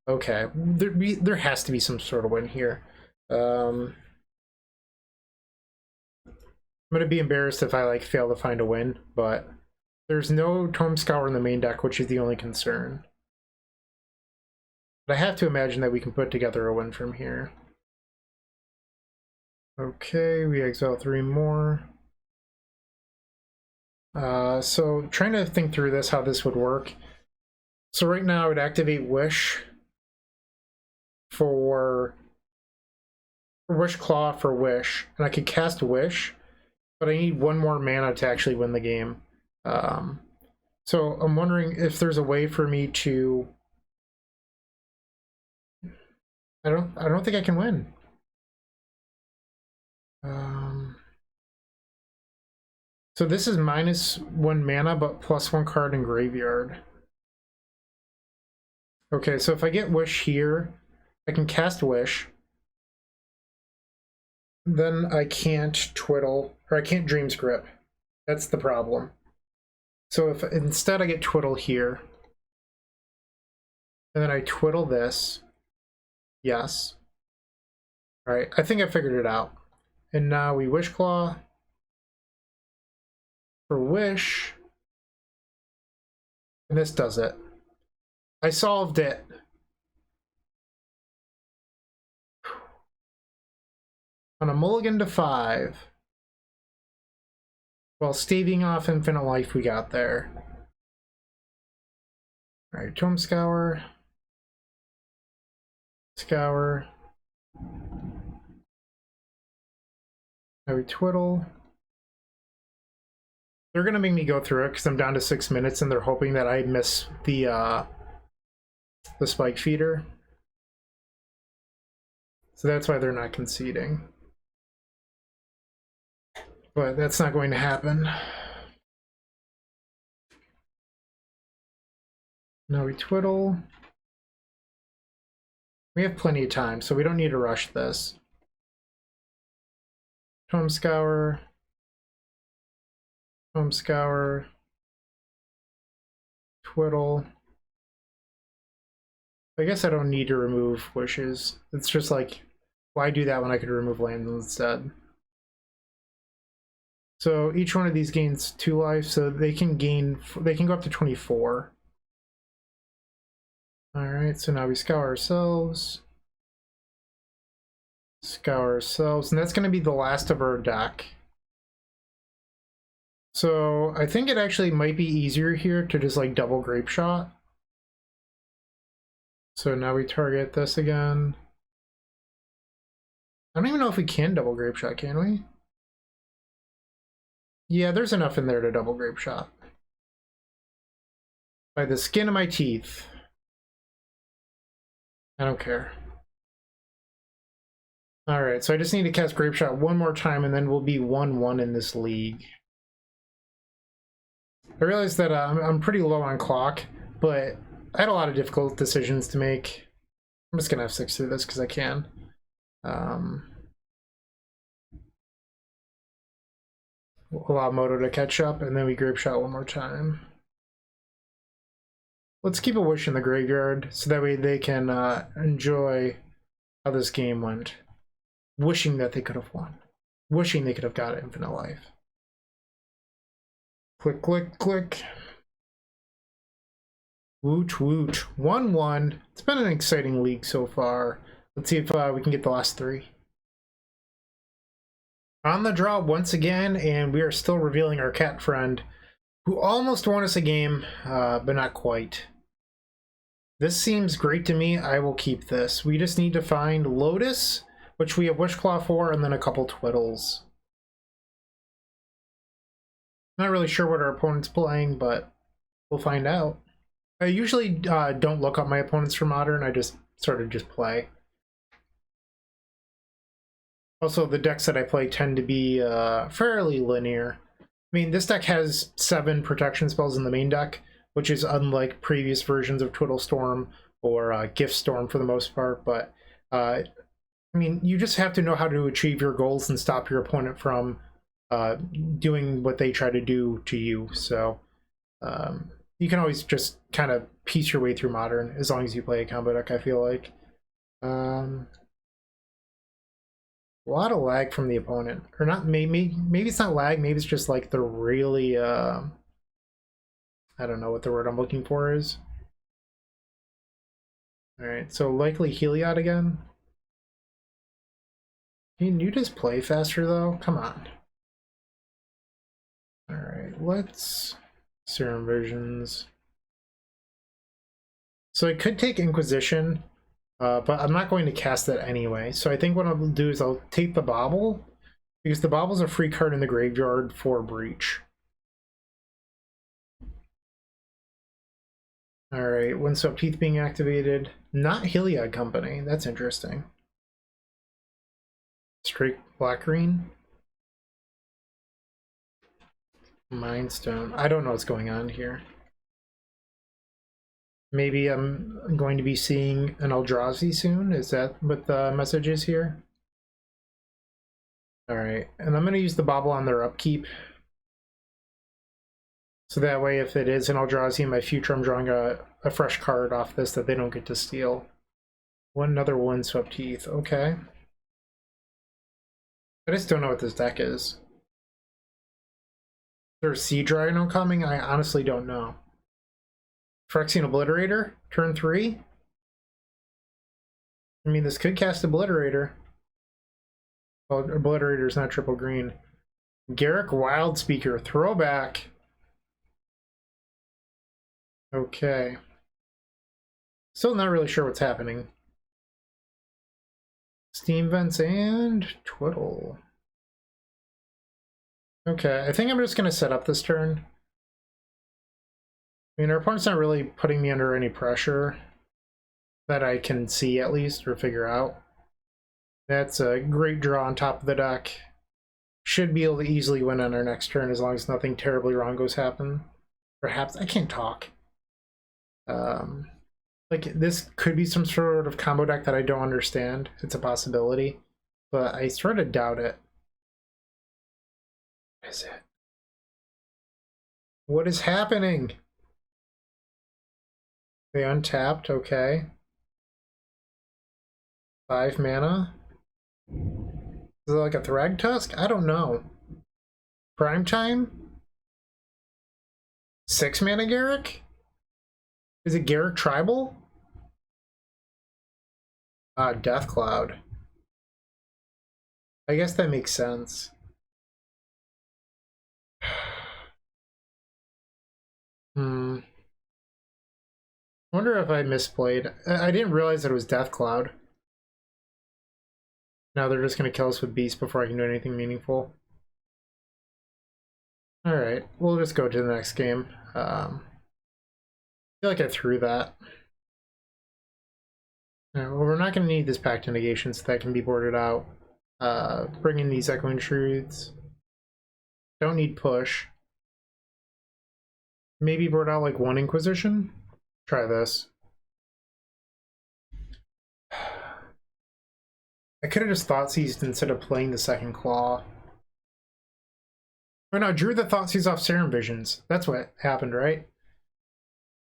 Okay, there has to be some sort of win here. I'm gonna be embarrassed if I like fail to find a win, but there's no Tome Scour in the main deck, which is the only concern. But I have to imagine that we can put together a win from here. Okay, we exile 3 more. So trying to think through this, how this would work. So right now I would activate Wish for Wish Claw for Wish, and I could cast Wish, but I need 1 more mana to actually win the game. So I'm wondering if there's a way for me to. I don't think I can win. So this is -1 mana, but +1 card in graveyard. Okay, so if I get Wish here, I can cast Wish. Then I can't Twiddle, or I can't Dream's Grip. That's the problem. So if instead I get Twiddle here, and then I Twiddle this, yes. All right, I think I figured it out. And now we Wish Claw for Wish, and this does it. I solved it. On a mulligan to 5. While staving off infinite life we got there. Alright, Tome Scour. Scour. Now we Twiddle. They're gonna make me go through it because I'm down to 6 minutes and they're hoping that I miss the spike feeder. So that's why they're not conceding. But that's not going to happen. Now we Twiddle. We have plenty of time, so we don't need to rush this. Tome Scour. Tome Scour. Twiddle. I guess I don't need to remove Wishes. It's just like, why do that when I could remove lands instead? So each one of these gains 2 life, so they can go up to 24. Alright, so now we Scour ourselves. Scour ourselves, and that's going to be the last of our deck. So I think it actually might be easier here to just like double Grapeshot. So now we target this again. I don't even know if we can double Grapeshot, can we? Yeah, there's enough in there to double Grapeshot. By the skin of my teeth. I don't care. Alright, so I just need to cast Grapeshot one more time and then we'll be 1-1 in this league. I realized that I'm pretty low on clock, but I had a lot of difficult decisions to make. I'm just gonna F6 through this because I can. We'll allow Moto to catch up, and then we Grapeshot one more time. Let's keep a Wish in the graveyard, so that way they can enjoy how this game went. Wishing that they could have won. Wishing they could have got Infinite Life. Click, click, click. Woot, woot. 1-1. It's been an exciting league so far. Let's see if we can get the last 3. On the draw once again, and we are still revealing our cat friend, who almost won us a game, but not quite. This seems great to me. I will keep this. We just need to find Lotus, which we have Wishclaw for, and then a couple Twiddles. Not really sure what our opponent's playing, but we'll find out. I usually don't look up my opponents for Modern. I just sort of just play. Also, the decks that I play tend to be fairly linear. I mean, this deck has 7 protection spells in the main deck, which is unlike previous versions of Twiddle Storm or Gift Storm for the most part. But, I mean, you just have to know how to achieve your goals and stop your opponent from doing what they try to do to you. So, you can always just kind of piece your way through Modern as long as you play a combo deck, I feel like. A lot of lag from the opponent. Or not, maybe it's not lag, maybe it's just like they're really, I don't know what the word I'm looking for is. Alright, so likely Heliod again. Can you just play faster though? Come on. Alright, let's... Serum Visions. So I could take Inquisition, but I'm not going to cast that anyway. So I think what I'll do is I'll take the Bauble, because the Bauble's a free card in the graveyard for Breach. Alright, Windswept Teeth being activated. Not Heliod Company. That's interesting. Straight black-green. Mind Stone. I don't know what's going on here. Maybe I'm going to be seeing an Eldrazi soon? Is that what the message is here? Alright, and I'm going to use the Bauble on their upkeep. So that way, if it is an Eldrazi in my future, I'm drawing a fresh card off this that they don't get to steal. One another Windswept Teeth. Okay. I just don't know what this deck is. Is there a Siege Rhino coming? I honestly don't know. Phyrexian Obliterator, turn 3? I mean, this could cast Obliterator. Well, Obliterator's not triple green. Garruk Wildspeaker, throwback. Okay. Still not really sure what's happening. Steam Vents and Twiddle. Okay, I think I'm just going to set up this turn. I mean, our opponent's not really putting me under any pressure that I can see, at least, or figure out. That's a great draw on top of the deck. Should be able to easily win on our next turn as long as nothing terribly wrong goes happen. Perhaps, I can't talk. Like, this could be some sort of combo deck that I don't understand. It's a possibility, but I sort of doubt it. What is it? What is happening? They untapped, okay. 5 mana. Is it like a Thragtusk? I don't know. Prime time? 6 mana Garruk? Is it Garruk Tribal? Death Cloud. I guess that makes sense. I wonder if I misplayed. I didn't realize that it was Death Cloud. Now they're just going to kill us with Beast before I can do anything meaningful. Alright, we'll just go to the next game. I feel like I threw that. Well, we're not going to need this Pact to Negation, so that can be boarded out. Bring in these Echoing Truths. Don't need push. Maybe board out like one Inquisition. Try this. I could have just Thoughtseized instead of playing the second claw. Oh no, I drew the Thoughtseize off Serum Visions. That's what happened, right?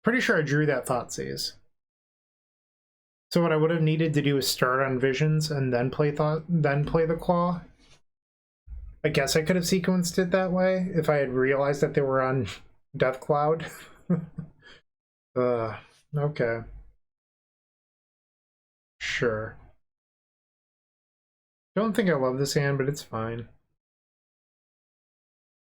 Pretty sure I drew that Thoughtseize. So what I would have needed to do is start on Visions and then play the claw. I guess I could have sequenced it that way if I had realized that they were on Death Cloud. Okay. Sure. Don't think I love this hand, but it's fine.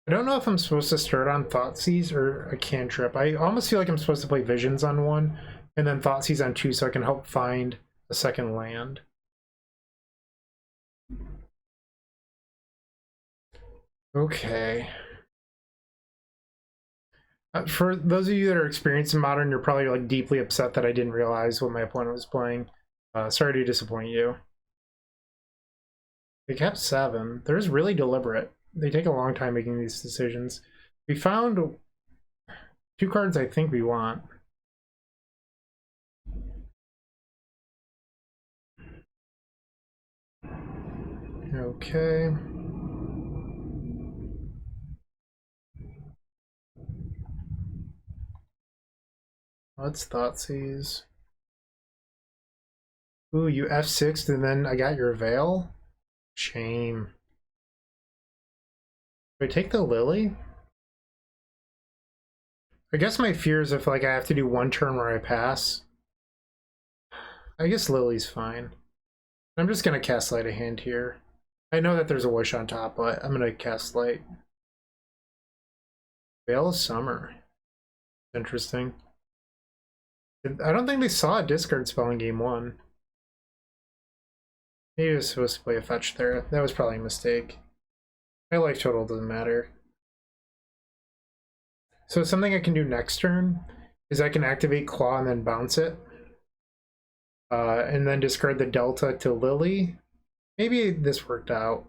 I don't know if I'm supposed to start on Thoughtseize or a Cantrip. I almost feel like I'm supposed to play Visions on one, and then Thoughtseize on two so I can help find a second land. Okay. For those of you that are experienced in Modern, you're probably like deeply upset that I didn't realize what my opponent was playing. Sorry to disappoint you. They kept 7. They're just really deliberate. They take a long time making these decisions. We found 2 cards I think we want. Okay. Let's Thoughtseize. Ooh, you F6'd and then I got your Veil? Shame. Do I take the Lily? I guess my fear is if like I have to do one turn where I pass. I guess Lily's fine. I'm just gonna cast Light a hand here. I know that there's a Wish on top, but I'm gonna cast Light. Veil of Summer. Interesting. I don't think they saw a discard spell in game 1. Maybe I was supposed to play a fetch there. That was probably a mistake. My life total doesn't matter. So something I can do next turn is I can activate Claw and then bounce it. And then discard the Delta to Lily. Maybe this worked out.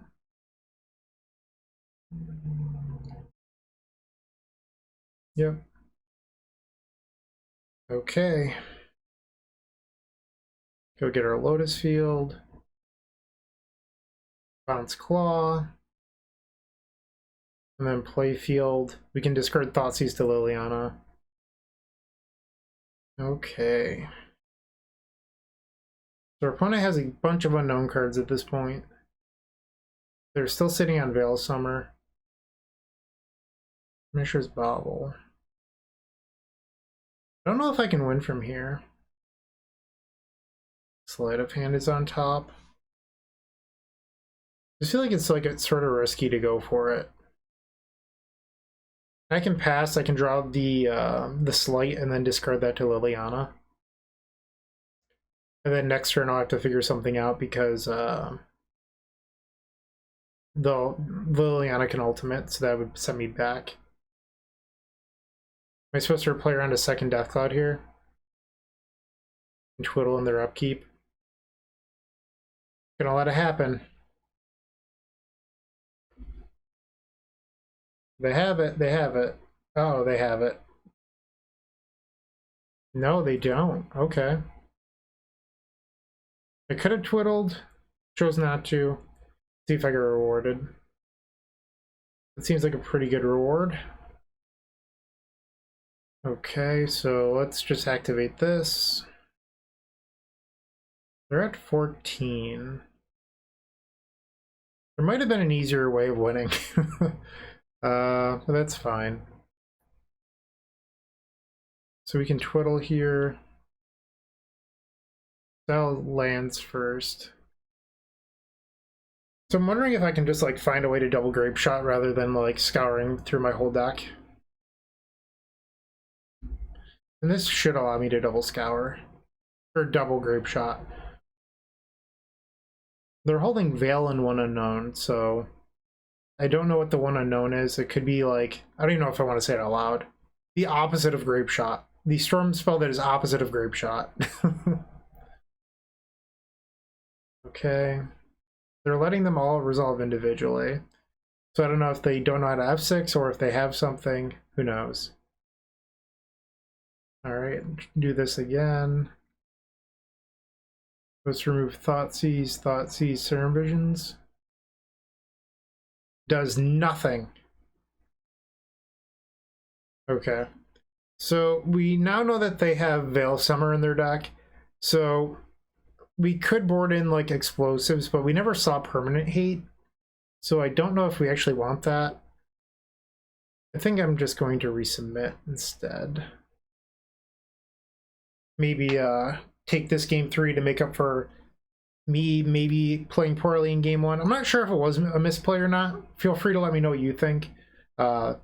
Yep. Okay. Go get our Lotus Field. Bounce Claw. And then play Field. We can discard Thoughtseize to Liliana. Okay. So our opponent has a bunch of unknown cards at this point. They're still sitting on Veil Summer. Mishra's Bauble. I don't know if I can win from here. Sleight of Hand is on top. I feel like it's sort of risky to go for it. I can pass. I can draw the Sleight and then discard that to Liliana. And then next turn I'll have to figure something out because the Liliana can ultimate, so that would send me back. Am I supposed to play around a second Death Cloud here? And Twiddle in their upkeep? Gonna let it happen. They have it, they have it. Oh, they have it. No, they don't. Okay. I could have twiddled, chose not to. See if I get rewarded. It seems like a pretty good reward. Okay, so let's just activate this. They're at 14. There might have been an easier way of winning. But that's fine. So we can twiddle here. Sell lands first. So I'm wondering if I can just like find a way to double Grapeshot rather than like scouring through my whole deck. And this should allow me to double Scour. Or double Grapeshot. They're holding Veil and one unknown, so I don't know what the one unknown is. It could be like, I don't even know if I want to say it out loud. The opposite of Grapeshot. The storm spell that is opposite of Grapeshot. Okay. They're letting them all resolve individually. So I don't know if they don't know how to F6 or if they have something. Who knows? All right, do this again. Let's remove Thoughtseize, Serum Visions. Does nothing. Okay. So we now know that they have Veil of Summer in their deck. So we could board in like explosives, but we never saw permanent hate. So I don't know if we actually want that. I think I'm just going to resubmit instead. Maybe take this game 3 to make up for me maybe playing poorly in game 1. I'm not sure if it was a misplay or not. Feel free to let me know what you think. Well,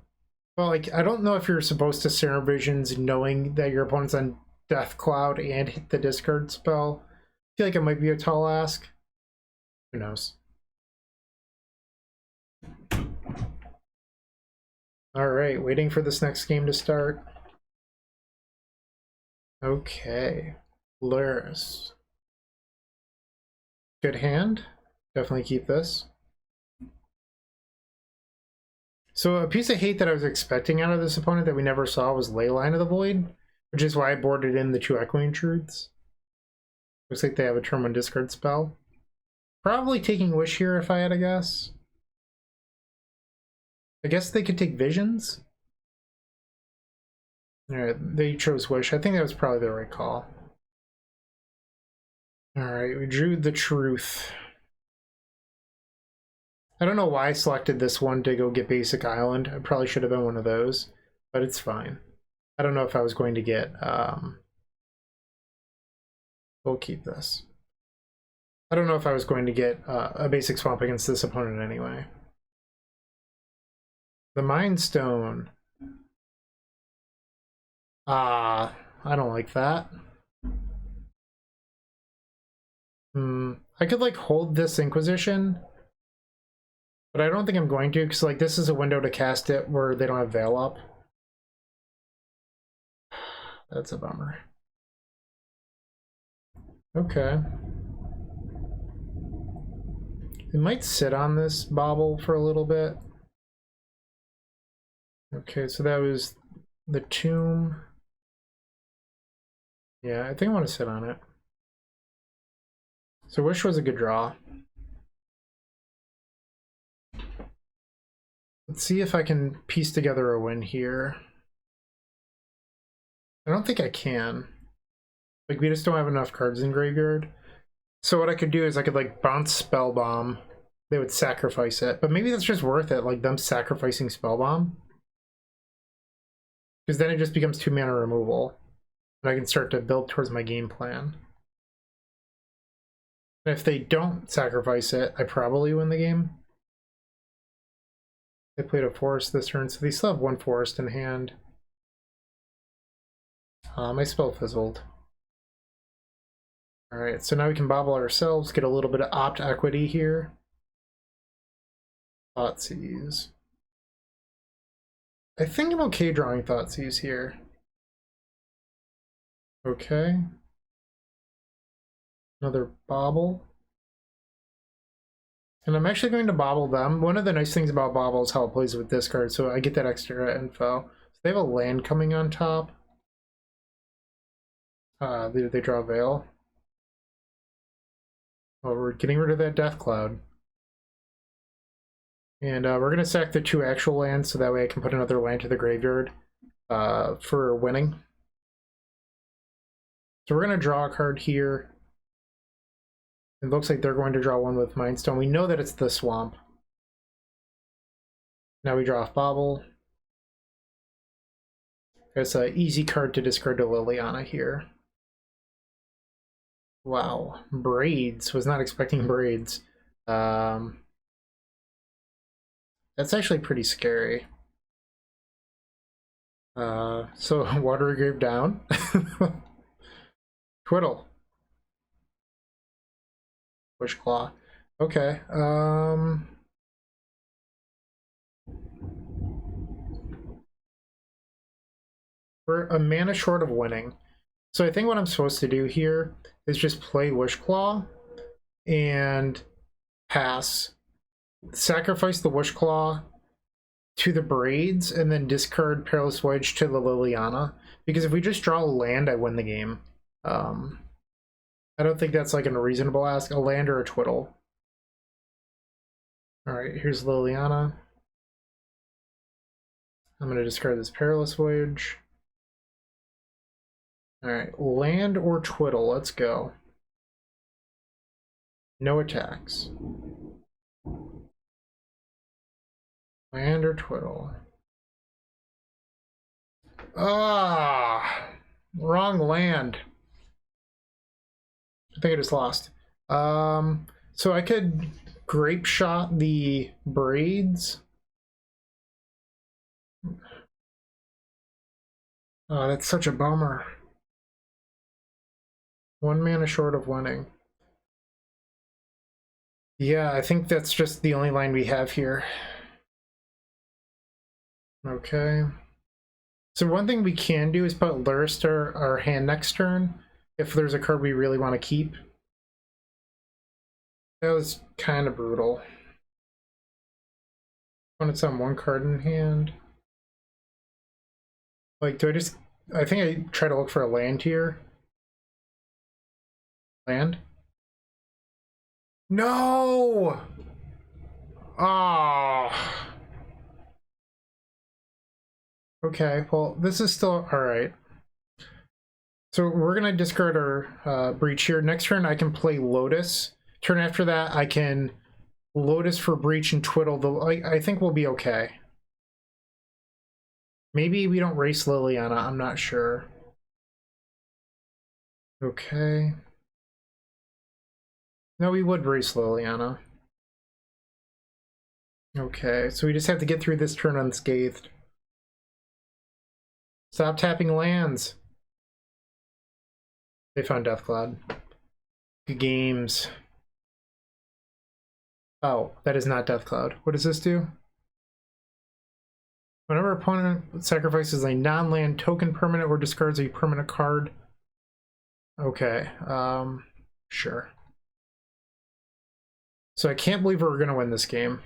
like, I don't know if you're supposed to Serum Visions knowing that your opponent's on Death Cloud and hit the discard spell. I feel like it might be a tall ask. Who knows? Alright, waiting for this next game to start. Okay. Lurrus. Good hand. Definitely keep this. So a piece of hate that I was expecting out of this opponent that we never saw was Leyline of the Void, which is why I boarded in the 2 Echoing Truths. Looks like they have a turn 1 discard spell. Probably taking Wish here if I had to guess. I guess they could take Visions. Alright, they chose Wish. I think that was probably the right call. Alright, we drew the Truth. I don't know why I selected this one to go get Basic Island. I probably should have been one of those, but it's fine. I don't know if I was going to get... We'll keep this. I don't know if I was going to get a basic swamp against this opponent anyway. The Mind Stone. I don't like that. I could like hold this Inquisition, but I don't think I'm going to, because like this is a window to cast it where they don't have Veil up. That's a bummer. Okay. It might sit on this bauble for a little bit. Okay, so that was the Tomb. Yeah, I think I want to sit on it. So Wish was a good draw. Let's see if I can piece together a win here. I don't think I can. Like, we just don't have enough cards in graveyard. So what I could do is I could like bounce Spell Bomb. They would sacrifice it, but maybe that's just worth it, like them sacrificing Spell Bomb. Because then it just becomes 2 mana removal. And I can start to build towards my game plan. And if they don't sacrifice it, I probably win the game. They played a forest this turn, so they still have 1 forest in hand. My spell fizzled. Alright, so now we can bobble ourselves, get a little bit of opt equity here. Thoughtseize. I think I'm okay drawing Thoughtseize here. Okay. Another bobble. And I'm actually going to bobble them. One of the nice things about bobble is how it plays with discard, so I get that extra info. So they have a land coming on top. They draw Veil. Well, we're getting rid of that Death Cloud. And we're going to sack the 2 actual lands, so that way I can put another land to the graveyard for winning. So we're going to draw a card here. It looks like they're going to draw one with Mind Stone. We know that it's the Swamp. Now we draw off Bobble. There's an easy card to discard to Liliana here. Wow, Braids. Was not expecting Braids. That's actually pretty scary. So Watery Grave down. Twiddle. Wishclaw. Okay. We're a mana short of winning. So I think what I'm supposed to do here is just play Wishclaw and pass, sacrifice the Wishclaw to the Braids, and then discard Perilous Voyage to the Liliana. Because if we just draw a land, I win the game. I don't think that's like a reasonable ask. A land or a Twiddle. Alright, here's Liliana. I'm going to discard this Perilous Voyage. Alright, land or Twiddle, let's go. No attacks. Land or Twiddle. Ah! Wrong land. I think I just lost. So I could Grapeshot the Braids. Oh, that's such a bummer. 1 mana short of winning. Yeah, I think that's just the only line we have here. Okay. So one thing we can do is put Lurrus to our hand next turn if there's a card we really want to keep. That was kind of brutal. When it's on 1 card in hand. Like, do I just... I think I try to look for a land here. Land? No! Ah. Okay, well, this is still alright. So we're going to discard our Breach here. Next turn, I can play Lotus. Turn after that, I can Lotus for Breach and Twiddle. I think we'll be okay. Maybe we don't race Liliana, I'm not sure. Okay. No, we would race Liliana. Okay, so we just have to get through this turn unscathed. Stop tapping lands. They found Deathcloud. Good games. Oh, that is not Deathcloud. What does this do? Whenever opponent sacrifices a non-land token permanent or discards a permanent card. Okay, sure. So I can't believe we're gonna win this game.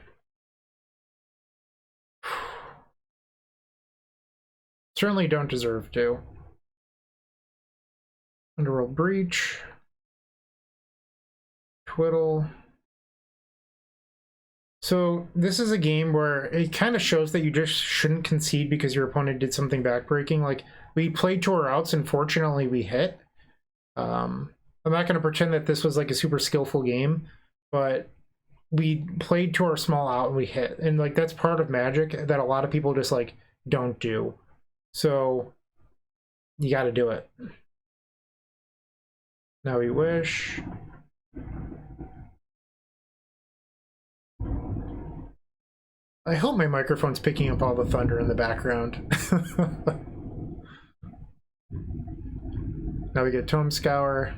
Certainly don't deserve to. Underworld Breach. Twiddle. So this is a game where it kind of shows that you just shouldn't concede because your opponent did something backbreaking. Like, we played to our outs and fortunately we hit. I'm not going to pretend that this was like a super skillful game, but we played to our small out and we hit. And like, that's part of Magic that a lot of people just like don't do. So you got to do it. Now we wish. I hope my microphone's picking up all the thunder in the background. Now we get Tome Scour.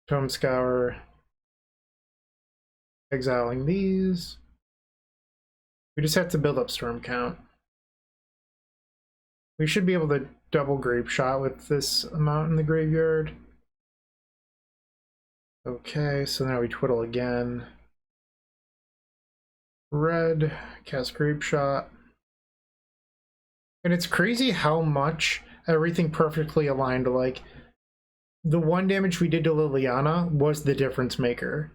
Tome Scour. Exiling these. We just have to build up Storm Count. We should be able to double Grapeshot with this amount in the graveyard. Okay, so now we Twiddle again. Red, cast Grapeshot. And it's crazy how much everything perfectly aligned. Like, the 1 damage we did to Liliana was the difference maker.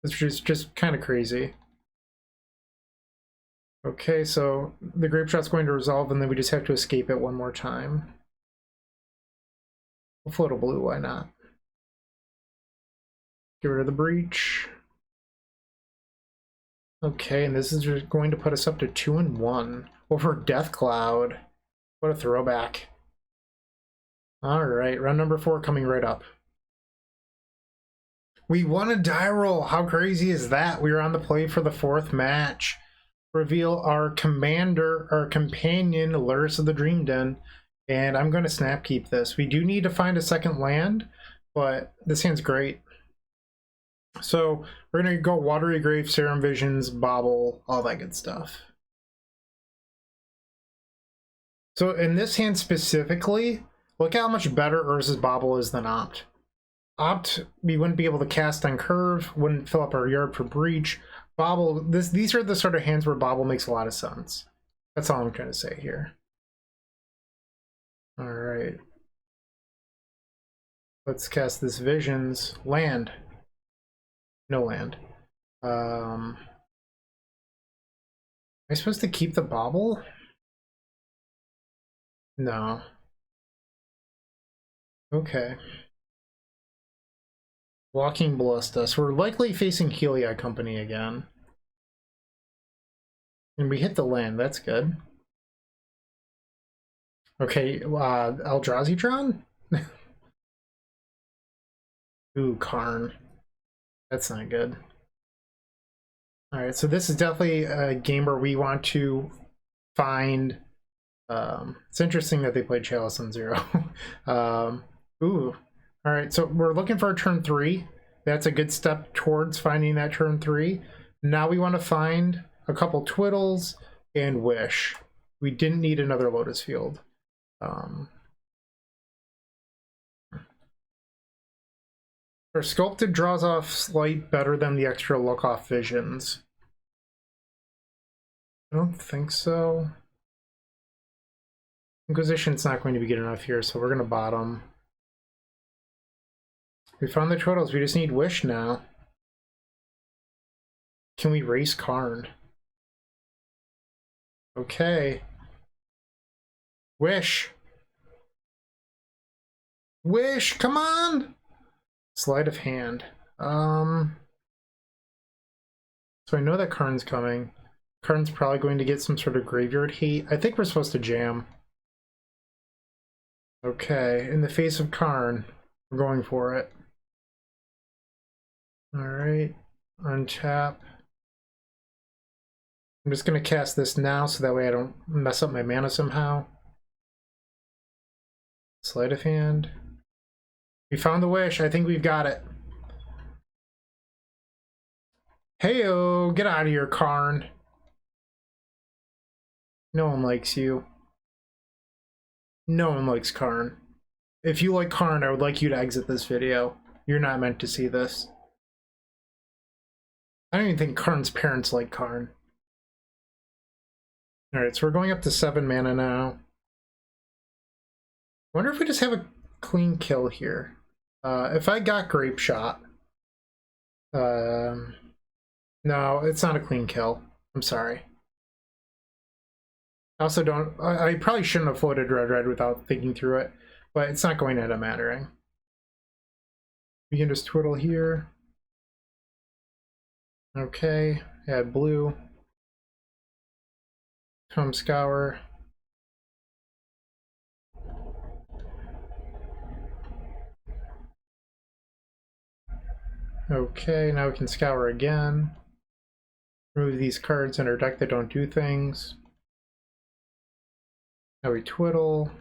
It's just kind of crazy. Okay, so the Grapeshot's going to resolve, and then we just have to escape it 1 more time. We'll float a blue, why not? Get rid of the Breach. Okay, and this is just going to put us up to 2-1 over Deathcloud. What a throwback. Alright, round number 4 coming right up. We won a die roll! How crazy is that? We were on the play for the 4th match. Reveal our commander, our companion, Lurrus of the Dream Den. And I'm going to snap keep this. We do need to find a second land, but this hand's great. So we're going to go Watery Grave, Serum Visions, Bobble, all that good stuff. So in this hand specifically, Look at how much better Urza's Bauble is than Opt. Opt, we wouldn't be able to cast on curve, wouldn't fill up our yard for breach. Bauble, these are the sort of hands where Bauble makes a lot of sense. That's all I'm trying to say here. All right. Let's cast this Visions. Land. No land. Am I supposed to keep the Bauble? No. Okay. Walking Ballista. So we're likely facing Heliod Company again. And we hit the land. That's good. Okay, Eldrazi Tron? Ooh, Karn. That's not good. Alright, so this is definitely a game where we want to find... it's interesting that they played Chalice on 0. Ooh. Alright, so we're looking for a turn 3. That's a good step towards finding that turn 3. Now we want to find a couple Twiddles and Wish. We didn't need another Lotus Field. Our Sculpted draws off Slight better than the extra look off Visions. I don't think so. Inquisition's not going to be good enough here, so we're going to bottom. We found the Twiddles, we just need Wish now. Can we race Karn? Okay. Wish! Wish, come on! Sleight of hand. So I know that Karn's coming. Karn's probably going to get some sort of graveyard hate. I think we're supposed to jam. Okay, in the face of Karn, we're going for it. Alright, untap. I'm just going to cast this now so that way I don't mess up my mana somehow. Sleight of hand. We found the Wish. I think we've got it. Heyo, get out of here, Karn. No one likes you. No one likes Karn. If you like Karn, I would like you to exit this video. You're not meant to see this. I don't even think Karn's parents like Karn. Alright, so we're going up to 7 mana now. I wonder if we just have a clean kill here. If I got Grapeshot... no, it's not a clean kill. I'm sorry. I also don't... I probably shouldn't have floated red without thinking through it, but it's not going to end up mattering. We can just twiddle here. Okay, add blue. Tome Scour. Okay, now we can scour again. Remove these cards in our deck that don't do things. Now we twiddle.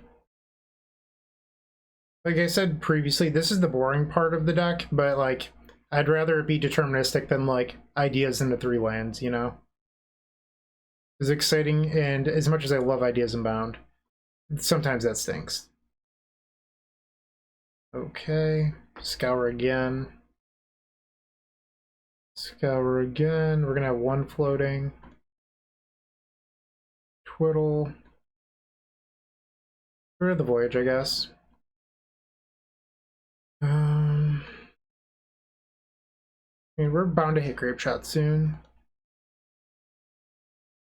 Like I said previously, this is the boring part of the deck, but like, I'd rather it be deterministic than like ideas into 3 lands, you know? It's exciting, and as much as I love Ideas Unbound, sometimes that stinks. Okay, scour again. Scour again. We're gonna have 1 floating. Twiddle. Rid of the Voyage, I guess. I mean, we're bound to hit Grapeshot soon.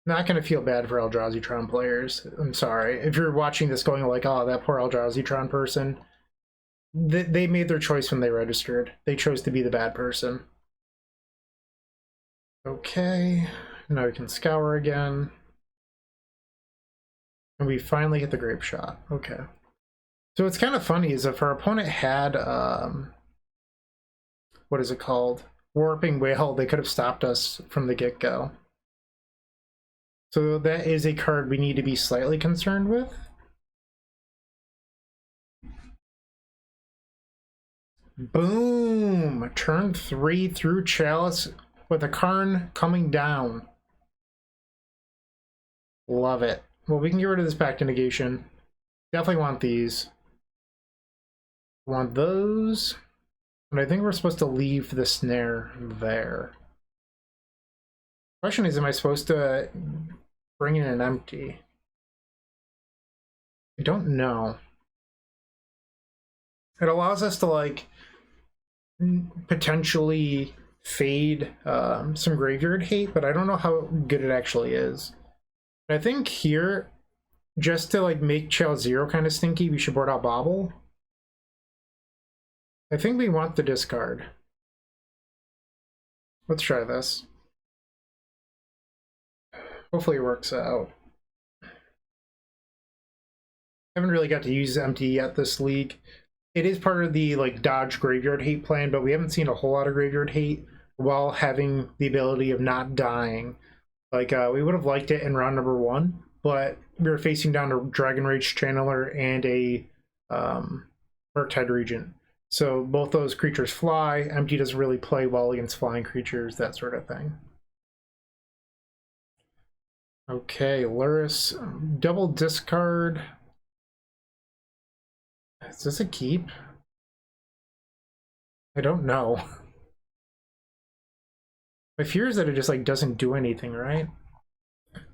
Not gonna feel bad for Eldrazi Tron players. I'm sorry. If you're watching this going like, oh, that poor Eldrazi Tron person, they made their choice when they registered. They chose to be the bad person. Okay, now we can scour again. And we finally hit the Grapeshot. Okay. So what's kind of funny is if our opponent had, what is it called? Warping Whale, they could have stopped us from the get-go. So that is a card we need to be slightly concerned with. Boom! Turn 3 through Chalice with a Karn coming down. Love it. Well, we can get rid of this Pact to Negation. Definitely want these. I want those. And I think we're supposed to leave the snare there. Question is, am I supposed to bring in an empty? I don't know. It allows us to like potentially fade some graveyard hate, but I don't know how good it actually is. I think here, just to like make Chalice Zero kind of stinky, we should board out Bobble. I think we want the discard. Let's try this. Hopefully it works out. Haven't really got to use empty yet this league. It is part of the like dodge graveyard hate plan, but we haven't seen a whole lot of graveyard hate while having the ability of not dying. Like we would have liked it in round number 1, but we were facing down a Dragon Rage Channeler and a Murktide Regent. So both those creatures fly. Empty doesn't really play well against flying creatures, that sort of thing. Okay, Lurrus, double discard. Is this a keep? I don't know. My fear is that it just like doesn't do anything, right?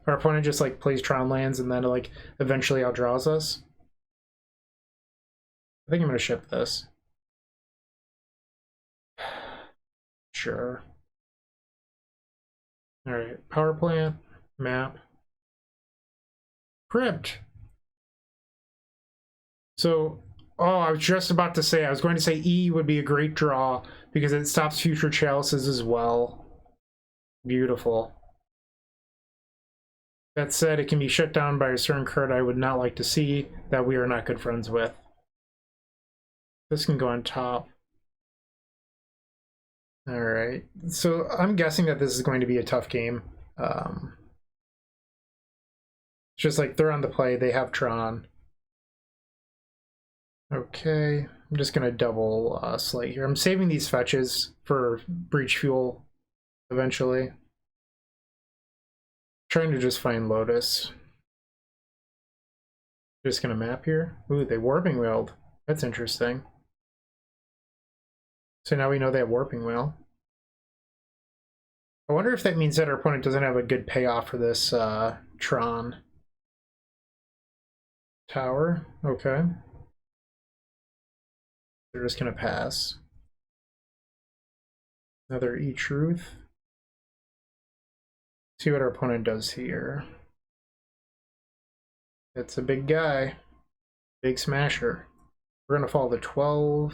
Our opponent just like plays Tron lands and then like eventually outdraws us. I think I'm gonna ship this. Sure. Alright, power plant, map. Crypt. So, oh, I was just about to say, I was going to say E would be a great draw because it stops future chalices as well. Beautiful. That said, it can be shut down by a certain card I would not like to see that we are not good friends with. This can go on top. Alright, so I'm guessing that this is going to be a tough game. It's just like they're on the play, they have Tron. Okay, I'm just gonna double slate here. I'm saving these fetches for Breach Fuel eventually. Trying to just find Lotus. Just gonna map here. Ooh, they Warping Wailed. That's interesting. So now we know they have Warping Wail. I wonder if that means that our opponent doesn't have a good payoff for this Tron. Tower, okay. They're just gonna pass. Another E-Truth. See what our opponent does here. It's a big guy. Big smasher. We're gonna follow the 12.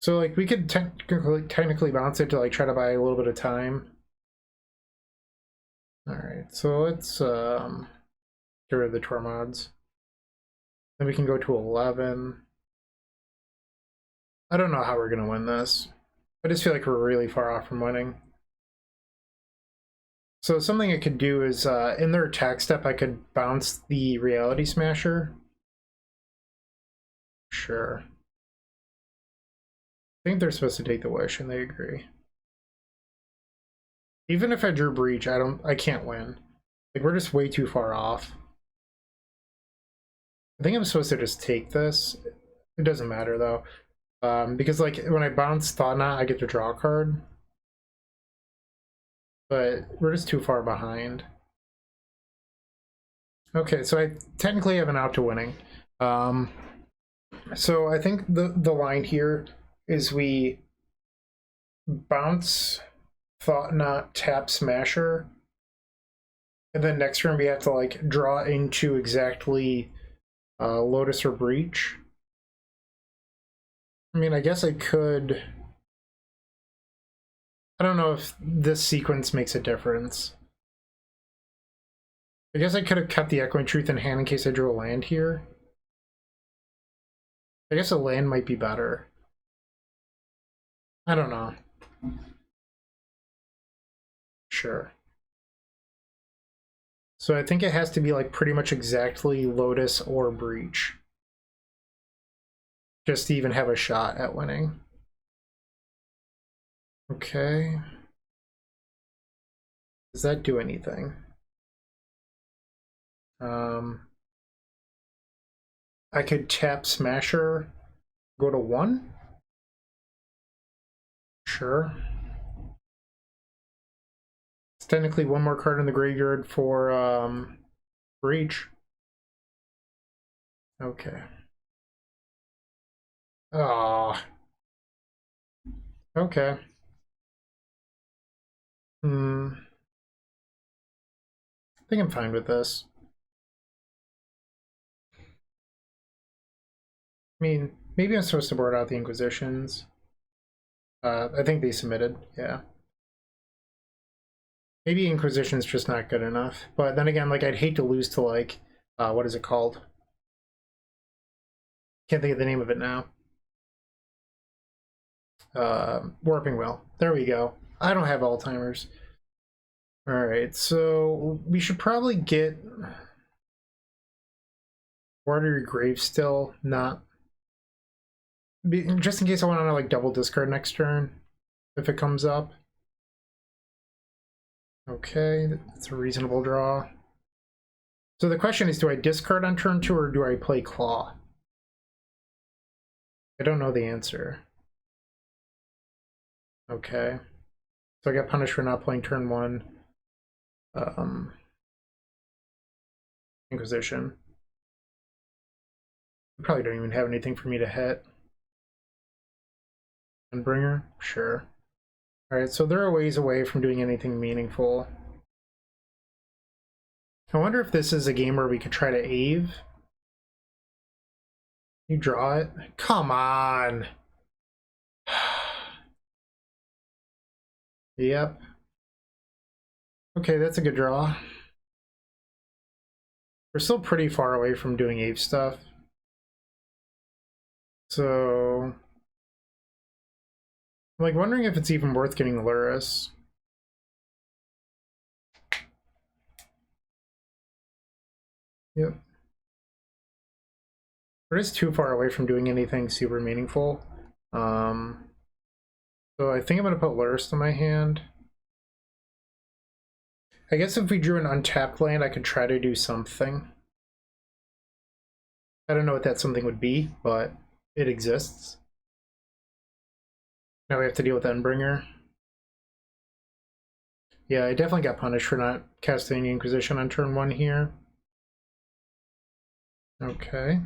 So like we could technically bounce it to like try to buy a little bit of time. Alright, so let's get rid of the Tormods. Then we can go to 11. I don't know how we're gonna win this. I just feel like we're really far off from winning. So something I could do is, in their attack step, I could bounce the Reality Smasher. Sure. I think they're supposed to take the Wish, and they agree. Even if I drew Breach, I can't win. Like, we're just way too far off. I think I'm supposed to just take this. It doesn't matter, though. Because, like, when I bounce Thought Knot, I get to draw a card. But we're just too far behind. Okay, so I technically have an out to winning. So I think the line here is we bounce Thought Knot, tap Smasher, and then next turn we have to like draw into exactly Lotus or Breach. I mean, I guess I could. I don't know if this sequence makes a difference. I guess I could have kept the Echoing Truth in hand in case I drew a land here. I guess a land might be better. I don't know. Sure. So I think it has to be like pretty much exactly Lotus or Breach. Just to even have a shot at winning. Okay. Does that do anything? I could tap Smasher, go to 1. Sure. It's technically one more card in the graveyard for Breach. Okay. Ah. Okay. I think I'm fine with this. I mean, maybe I'm supposed to board out the Inquisitions. I think they submitted, yeah. Maybe Inquisition's just not good enough. But then again, like, I'd hate to lose to, like, what is it called? Can't think of the name of it now. Warping Will. There we go. I don't have Alzheimer's. Alright, so we should probably get Watery Grave still, not... Just in case I want to, like, double discard next turn, if it comes up. Okay, that's a reasonable draw. So the question is, do I discard on turn 2 or do I play Claw? I don't know the answer. Okay. So I got punished for not playing turn 1. Inquisition. Probably don't even have anything for me to hit. Endbringer? Sure. Alright, so they're a ways away from doing anything meaningful. I wonder if this is a game where we could try to Ave. You draw it? Come on! Yep. Okay, that's a good draw. We're still pretty far away from doing Ave stuff. So... I'm like wondering if it's even worth getting Lurrus. Yep. We're just too far away from doing anything super meaningful. So I think I'm going to put Lurrus in my hand. I guess if we drew an untapped land, I could try to do something. I don't know what that something would be, but it exists. Now we have to deal with Endbringer. Yeah, I definitely got punished for not casting the Inquisition on turn 1 here. Okay.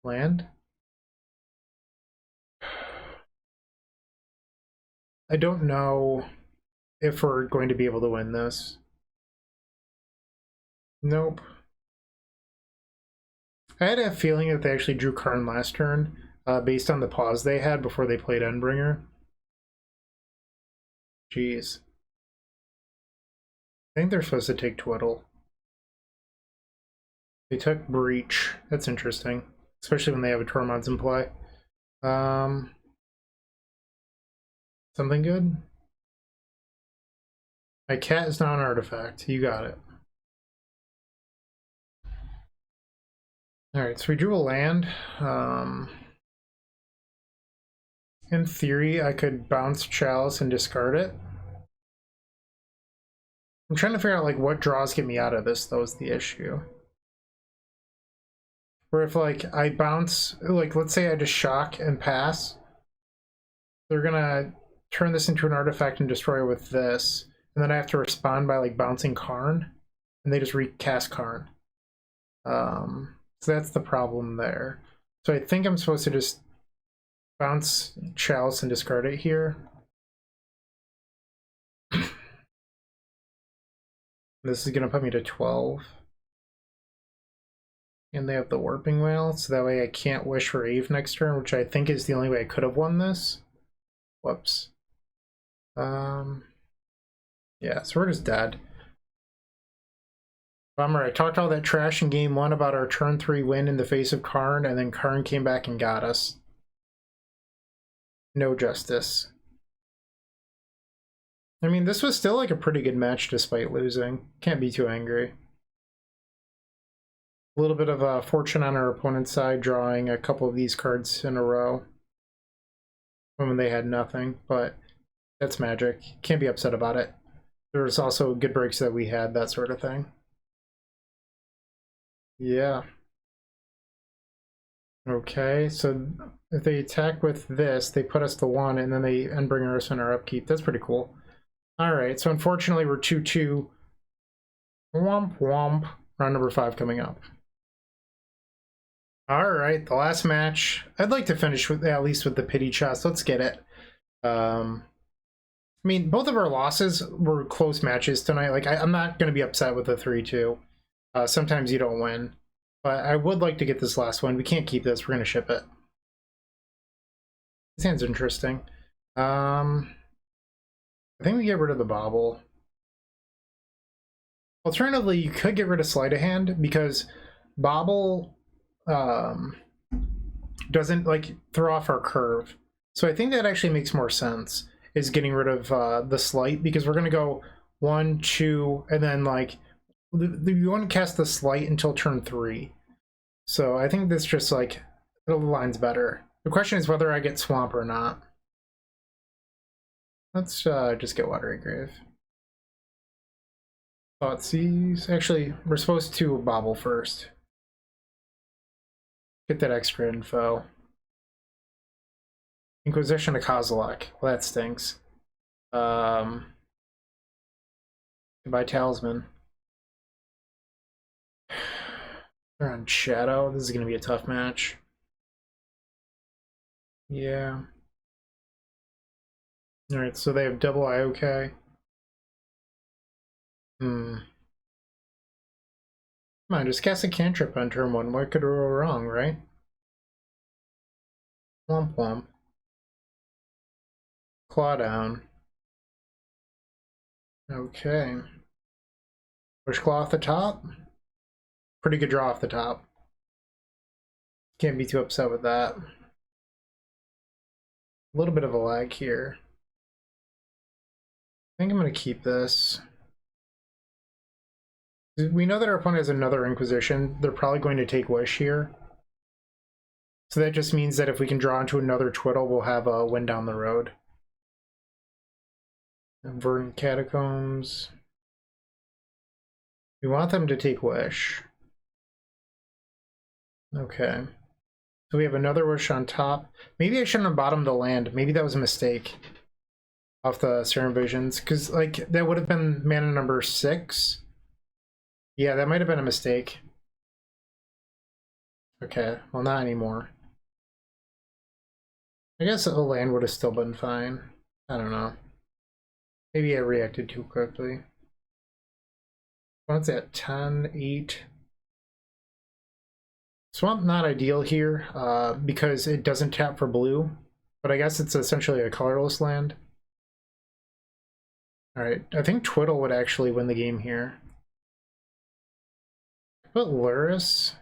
Land. I don't know if we're going to be able to win this. Nope. I had a feeling that they actually drew Karn last turn, based on the pause they had before they played Endbringer. Jeez. I think they're supposed to take Twiddle. They took Breach. That's interesting. Especially when they have a Tormod's in play. Something good? My cat is not an artifact. You got it. Alright, so we drew a land. In theory, I could bounce Chalice and discard it. I'm trying to figure out like what draws get me out of this, though, is the issue. Where if like I bounce, like let's say I just shock and pass, they're gonna turn this into an artifact and destroy it with this, and then I have to respond by like bouncing Karn, and they just recast Karn. So that's the problem there. So I think I'm supposed to just bounce Chalice and discard it here. This is gonna put me to 12. And they have the Warping Whale, so that way I can't wish for Eve next turn, which I think is the only way I could have won this. Whoops. Yeah, so we're just dead. Bummer, I talked all that trash in game 1 about our turn 3 win in the face of Karn, and then Karn came back and got us. No justice. I mean, this was still like a pretty good match despite losing. Can't be too angry. A little bit of fortune on our opponent's side, drawing a couple of these cards in a row when they had nothing, but that's Magic. Can't be upset about it. There was also good breaks that we had, that sort of thing. Yeah. Okay, so if they attack with this, they put us to 1, and then they Endbringer us in our upkeep. That's pretty cool. Alright, so unfortunately we're 2-2. Womp womp. Round number 5 coming up. Alright, the last match. I'd like to finish with at least with the pity chest. Let's get it. I mean, both of our losses were close matches tonight. Like, I'm not going to be upset with the 3-2. Sometimes you don't win. But I would like to get this last one. We can't keep this. We're going to ship it. This hand's interesting. I think we get rid of the bobble. Alternatively, you could get rid of sleight of hand because bobble doesn't like throw off our curve. So I think that actually makes more sense, is getting rid of the sleight, because we're going to go 1, 2, and then like you want to cast the sleight until turn 3. So I think this just like it aligns better. The question is whether I get swamp or not. Let's just get Watery Grave. Thoughtseize. Actually, we're supposed to bobble first. Get that extra info. Inquisition of Kozilek. Well, that stinks. Goodbye, Talisman. They're on Shadow. This is going to be a tough match. Yeah. Alright, so they have double IOK. Come on, just cast a cantrip on turn 1. What could go wrong, right? Womp womp. Claw down. Okay. Push claw off the top. Pretty good draw off the top. Can't be too upset with that. A little bit of a lag here. I think I'm going to keep this. We know that our opponent has another Inquisition. They're probably going to take Wish here. So that just means that if we can draw into another Twiddle, we'll have a win down the road. And Verdant Catacombs. We want them to take Wish. Okay. So we have another Wish on top. Maybe I shouldn't have bottomed the land. Maybe that was a mistake off the Serum Visions, because like that would have been mana number 6. Yeah, that might have been a mistake. Okay, well, not anymore. I guess a land would have still been fine. I don't know. Maybe I reacted too quickly. What's that? 10, 8. Swamp not ideal here because it doesn't tap for blue, but I guess it's essentially a colorless land. Alright, I think Twiddle would actually win the game here. Put Lurrus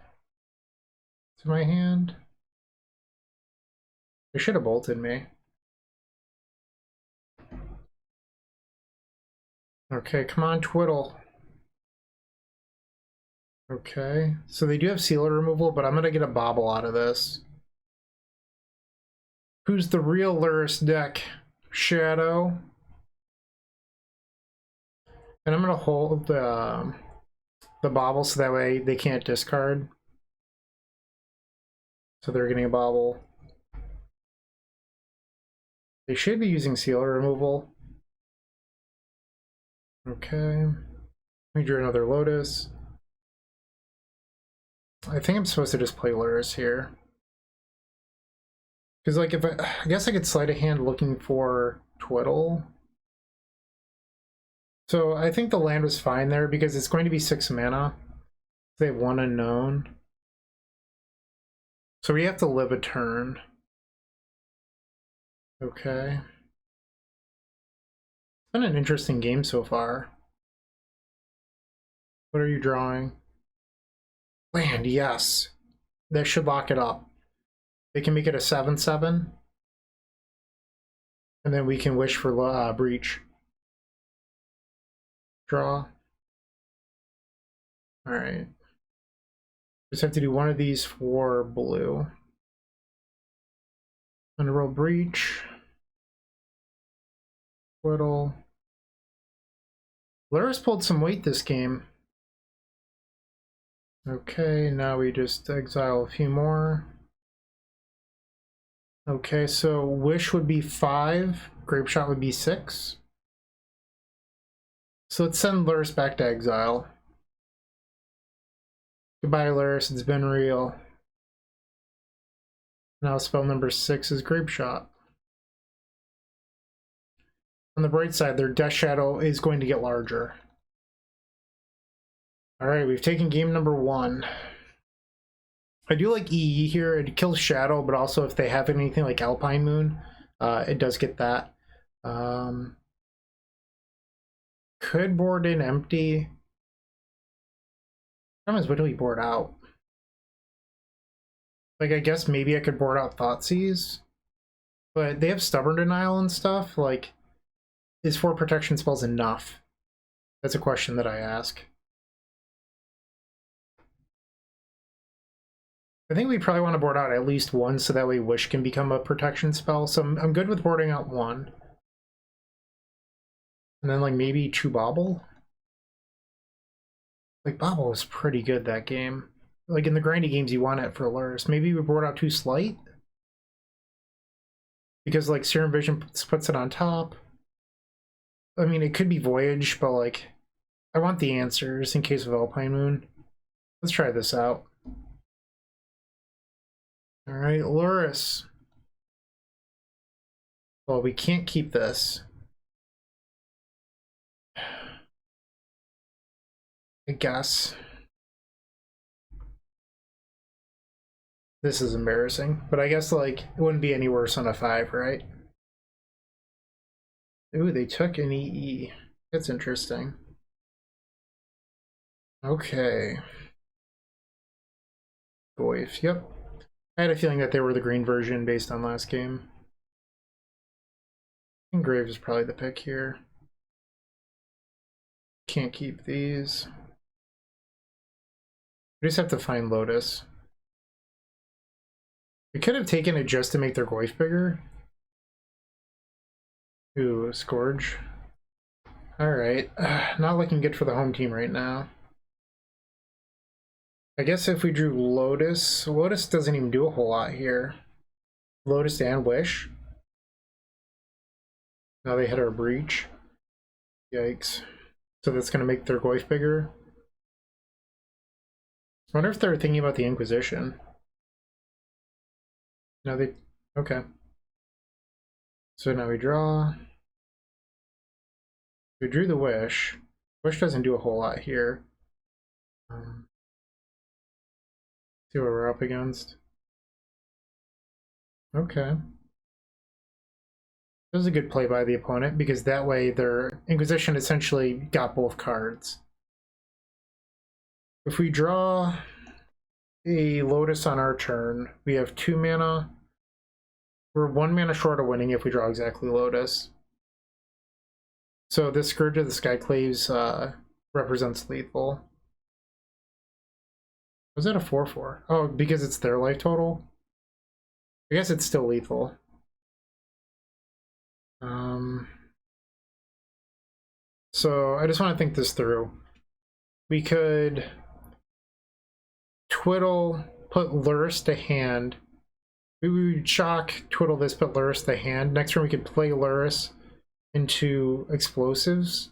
to my hand. They should have bolted me. Okay, come on, Twiddle. Okay, so they do have sealer removal, but I'm going to get a bobble out of this. Who's the real Lurrus deck? Shadow. And I'm going to hold the bobble so that way they can't discard. So they're getting a bobble. They should be using sealer removal. Okay. Let me draw another Lotus. I think I'm supposed to just play Lurrus here. Because, like, if I guess I could slide a hand looking for Twiddle. So I think the land was fine there because it's going to be 6 mana. They have 1 unknown. So we have to live a turn. Okay. It's been an interesting game so far. What are you drawing? Land, yes. That should lock it up. They can make it a 7/7. And then we can wish for Breach. Draw. Alright. Just have to do one of these for blue. Underworld Breach. Twiddle. Lurrus pulled some weight this game. Okay, now we just exile a few more. Okay, so Wish would be 5, Grapeshot would be 6. So let's send Lurrus back to exile. Goodbye, Lurrus, it's been real. Now spell number 6 is Grapeshot. On the bright side, their Death Shadow is going to get larger. Alright, we've taken game number 1. I do like EE here. It kills Shadow, but also if they have anything like Alpine Moon, it does get that. Could board in empty. Problem is, what do we board out? Like, I guess maybe I could board out Thoughtseize, but they have Stubborn Denial and stuff. Like, is 4 protection spells enough? That's a question that I ask. I think we probably want to board out at least 1 so that way Wish can become a protection spell. So I'm good with boarding out 1. And then like maybe 2 Bobble. Like Bobble was pretty good that game. Like in the grindy games you want it for Lurrus. Maybe we board out 2 Slight. Because like Serum Vision puts it on top. I mean it could be Voyage, but like I want the answers in case of Alpine Moon. Let's try this out. Alright, Lurrus. Well, we can't keep this. I guess. This is embarrassing, but I guess like it wouldn't be any worse on a 5, right? Ooh, they took an EE. That's interesting. Okay. Goif, yep. I had a feeling that they were the green version based on last game. Engrave is probably the pick here. Can't keep these. We just have to find Lotus. We could have taken it just to make their Goif bigger. Ooh, Scourge. Alright, not looking good for the home team right now. I guess if we drew Lotus, Lotus doesn't even do a whole lot here. Lotus and Wish. Now they hit our Breach. Yikes. So that's going to make their Goif bigger. I wonder if they're thinking about the Inquisition. No, they... Okay. So now we draw. We drew the Wish. Wish doesn't do a whole lot here. See what we're up against. Okay. This is a good play by the opponent because that way their Inquisition essentially got both cards. If we draw a Lotus on our turn, we have 2 mana. We're 1 mana short of winning if we draw exactly Lotus. So this Scourge of the Skyclaves represents lethal. Was that a 4/4? Oh, because it's their life total? I guess it's still lethal. So I just want to think this through. We could Twiddle, put Lurrus to hand. We would shock, Twiddle this, put Lurrus to hand. Next turn we could play Lurrus into explosives.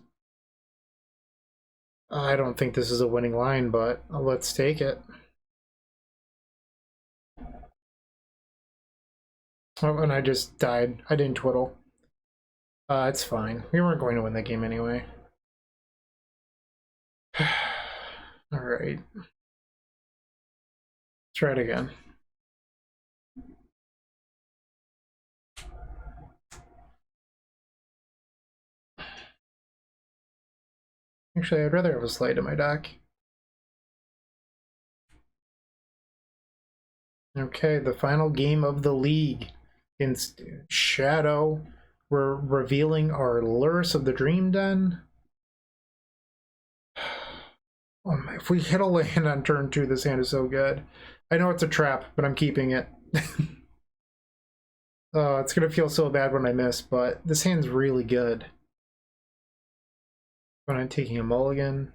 I don't think this is a winning line, but let's take it. Oh, and I just died. I didn't Twiddle. It's fine. We weren't going to win that game anyway. Alright. Let's try it again. Actually, I'd rather have a Slate in my deck. Okay, the final game of the league against Shadow. We're revealing our Lurrus of the Dream Den. If we hit a land on turn 2, this hand is so good. I know it's a trap, but I'm keeping it. It's gonna feel so bad when I miss, but this hand's really good. When I'm taking a mulligan.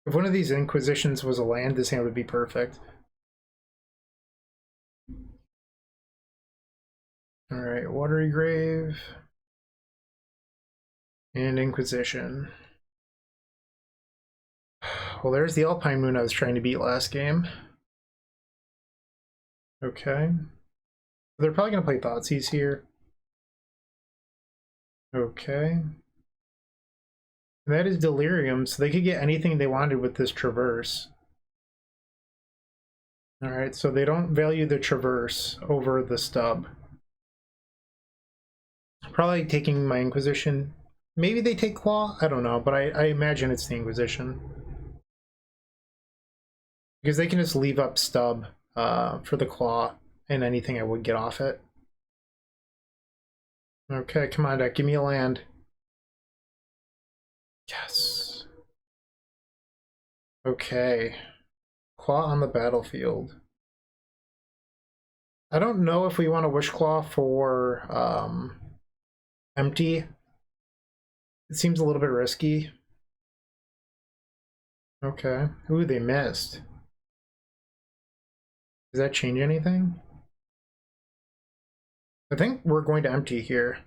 If one of these Inquisitions was a land, this hand would be perfect. Alright, Watery Grave. And Inquisition. Well, there's the Alpine Moon I was trying to beat last game. Okay. They're probably going to play Thoughtseize here. Okay. That is Delirium, so they could get anything they wanted with this Traverse. Alright, so they don't value the Traverse over the Stub. Probably taking my Inquisition. Maybe they take Claw? I don't know, but I imagine it's the Inquisition. Because they can just leave up Stub for the Claw and anything I would get off it. Okay, come on, deck. Give me a land. Yes. Okay. Claw on the battlefield. I don't know if we want to Wish Claw for empty. It seems a little bit risky. Okay. Ooh, they missed. Does that change anything? I think we're going to empty here.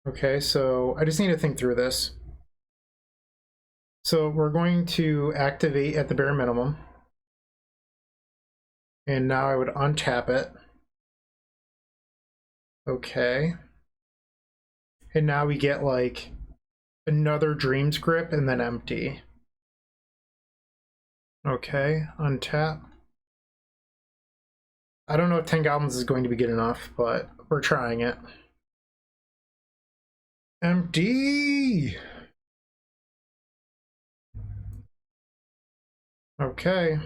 Okay, so I just need to think through this. So we're going to activate at the bare minimum. And now I would untap it. Okay. And now we get like another Dream's Grip and then empty. Okay, untap. I don't know if 10 Goblins is going to be good enough, but we're trying it. Empty! Okay.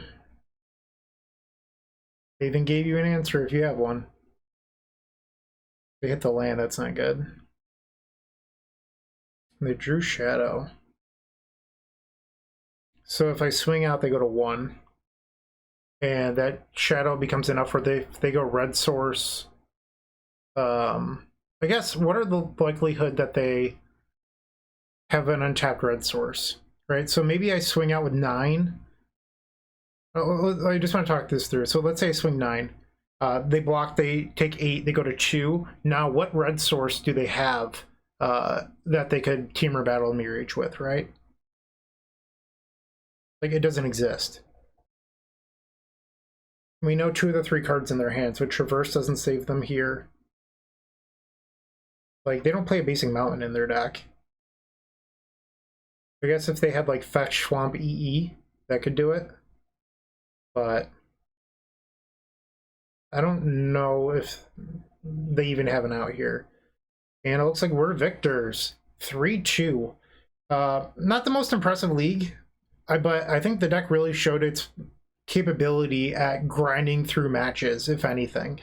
They even gave you an answer if you have one. They hit the land, that's not good. They drew Shadow. So if I swing out, they go to 1. And that Shadow becomes enough where they go red source. I guess, what are the likelihood that they have an untapped red source, right? So maybe I swing out with 9. I just want to talk this through. So let's say I swing 9. They block, they take 8, they go to 2. Now what red source do they have that they could Temur Battle Mirage with, right? Like, it doesn't exist. We know 2 of the 3 cards in their hands, but Traverse doesn't save them here. Like, they don't play a Basing Mountain in their deck. I guess if they had, like, Fetch, Swamp, EE, that could do it. But I don't know if they even have an out here. And it looks like we're victors. 3-2. Not the most impressive league, but I think the deck really showed its capability at grinding through matches, if anything.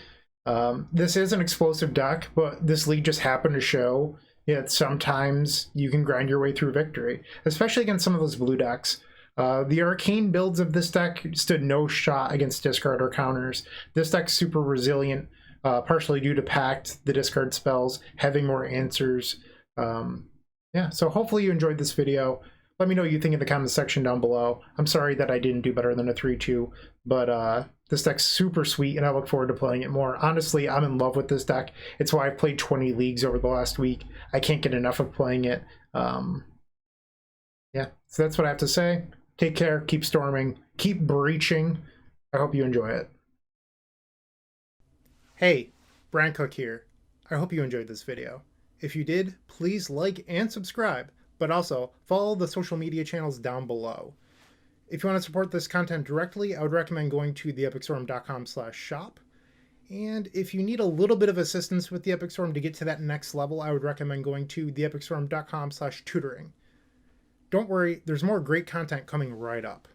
This is an explosive deck, but this league just happened to show that sometimes you can grind your way through victory, especially against some of those blue decks. The arcane builds of this deck stood no shot against discard or counters. This deck's super resilient, partially due to Pact, the discard spells, having more answers. Yeah, so hopefully you enjoyed this video. Let me know what you think in the comments section down below. I'm sorry that I didn't do better than a 3-2, but this deck's super sweet and I look forward to playing it more. Honestly, I'm in love with this deck. It's why I've played 20 leagues over the last week. I can't get enough of playing it. Yeah, so that's what I have to say. Take care, keep storming, keep breaching. I hope you enjoy it. Hey, Bryant Cook here. I hope you enjoyed this video. If you did, please like and subscribe, but also follow the social media channels down below. If you want to support this content directly, I would recommend going to theepicstorm.com/shop. And if you need a little bit of assistance with the Epic Storm to get to that next level, I would recommend going to theepicstorm.com/tutoring. Don't worry, there's more great content coming right up.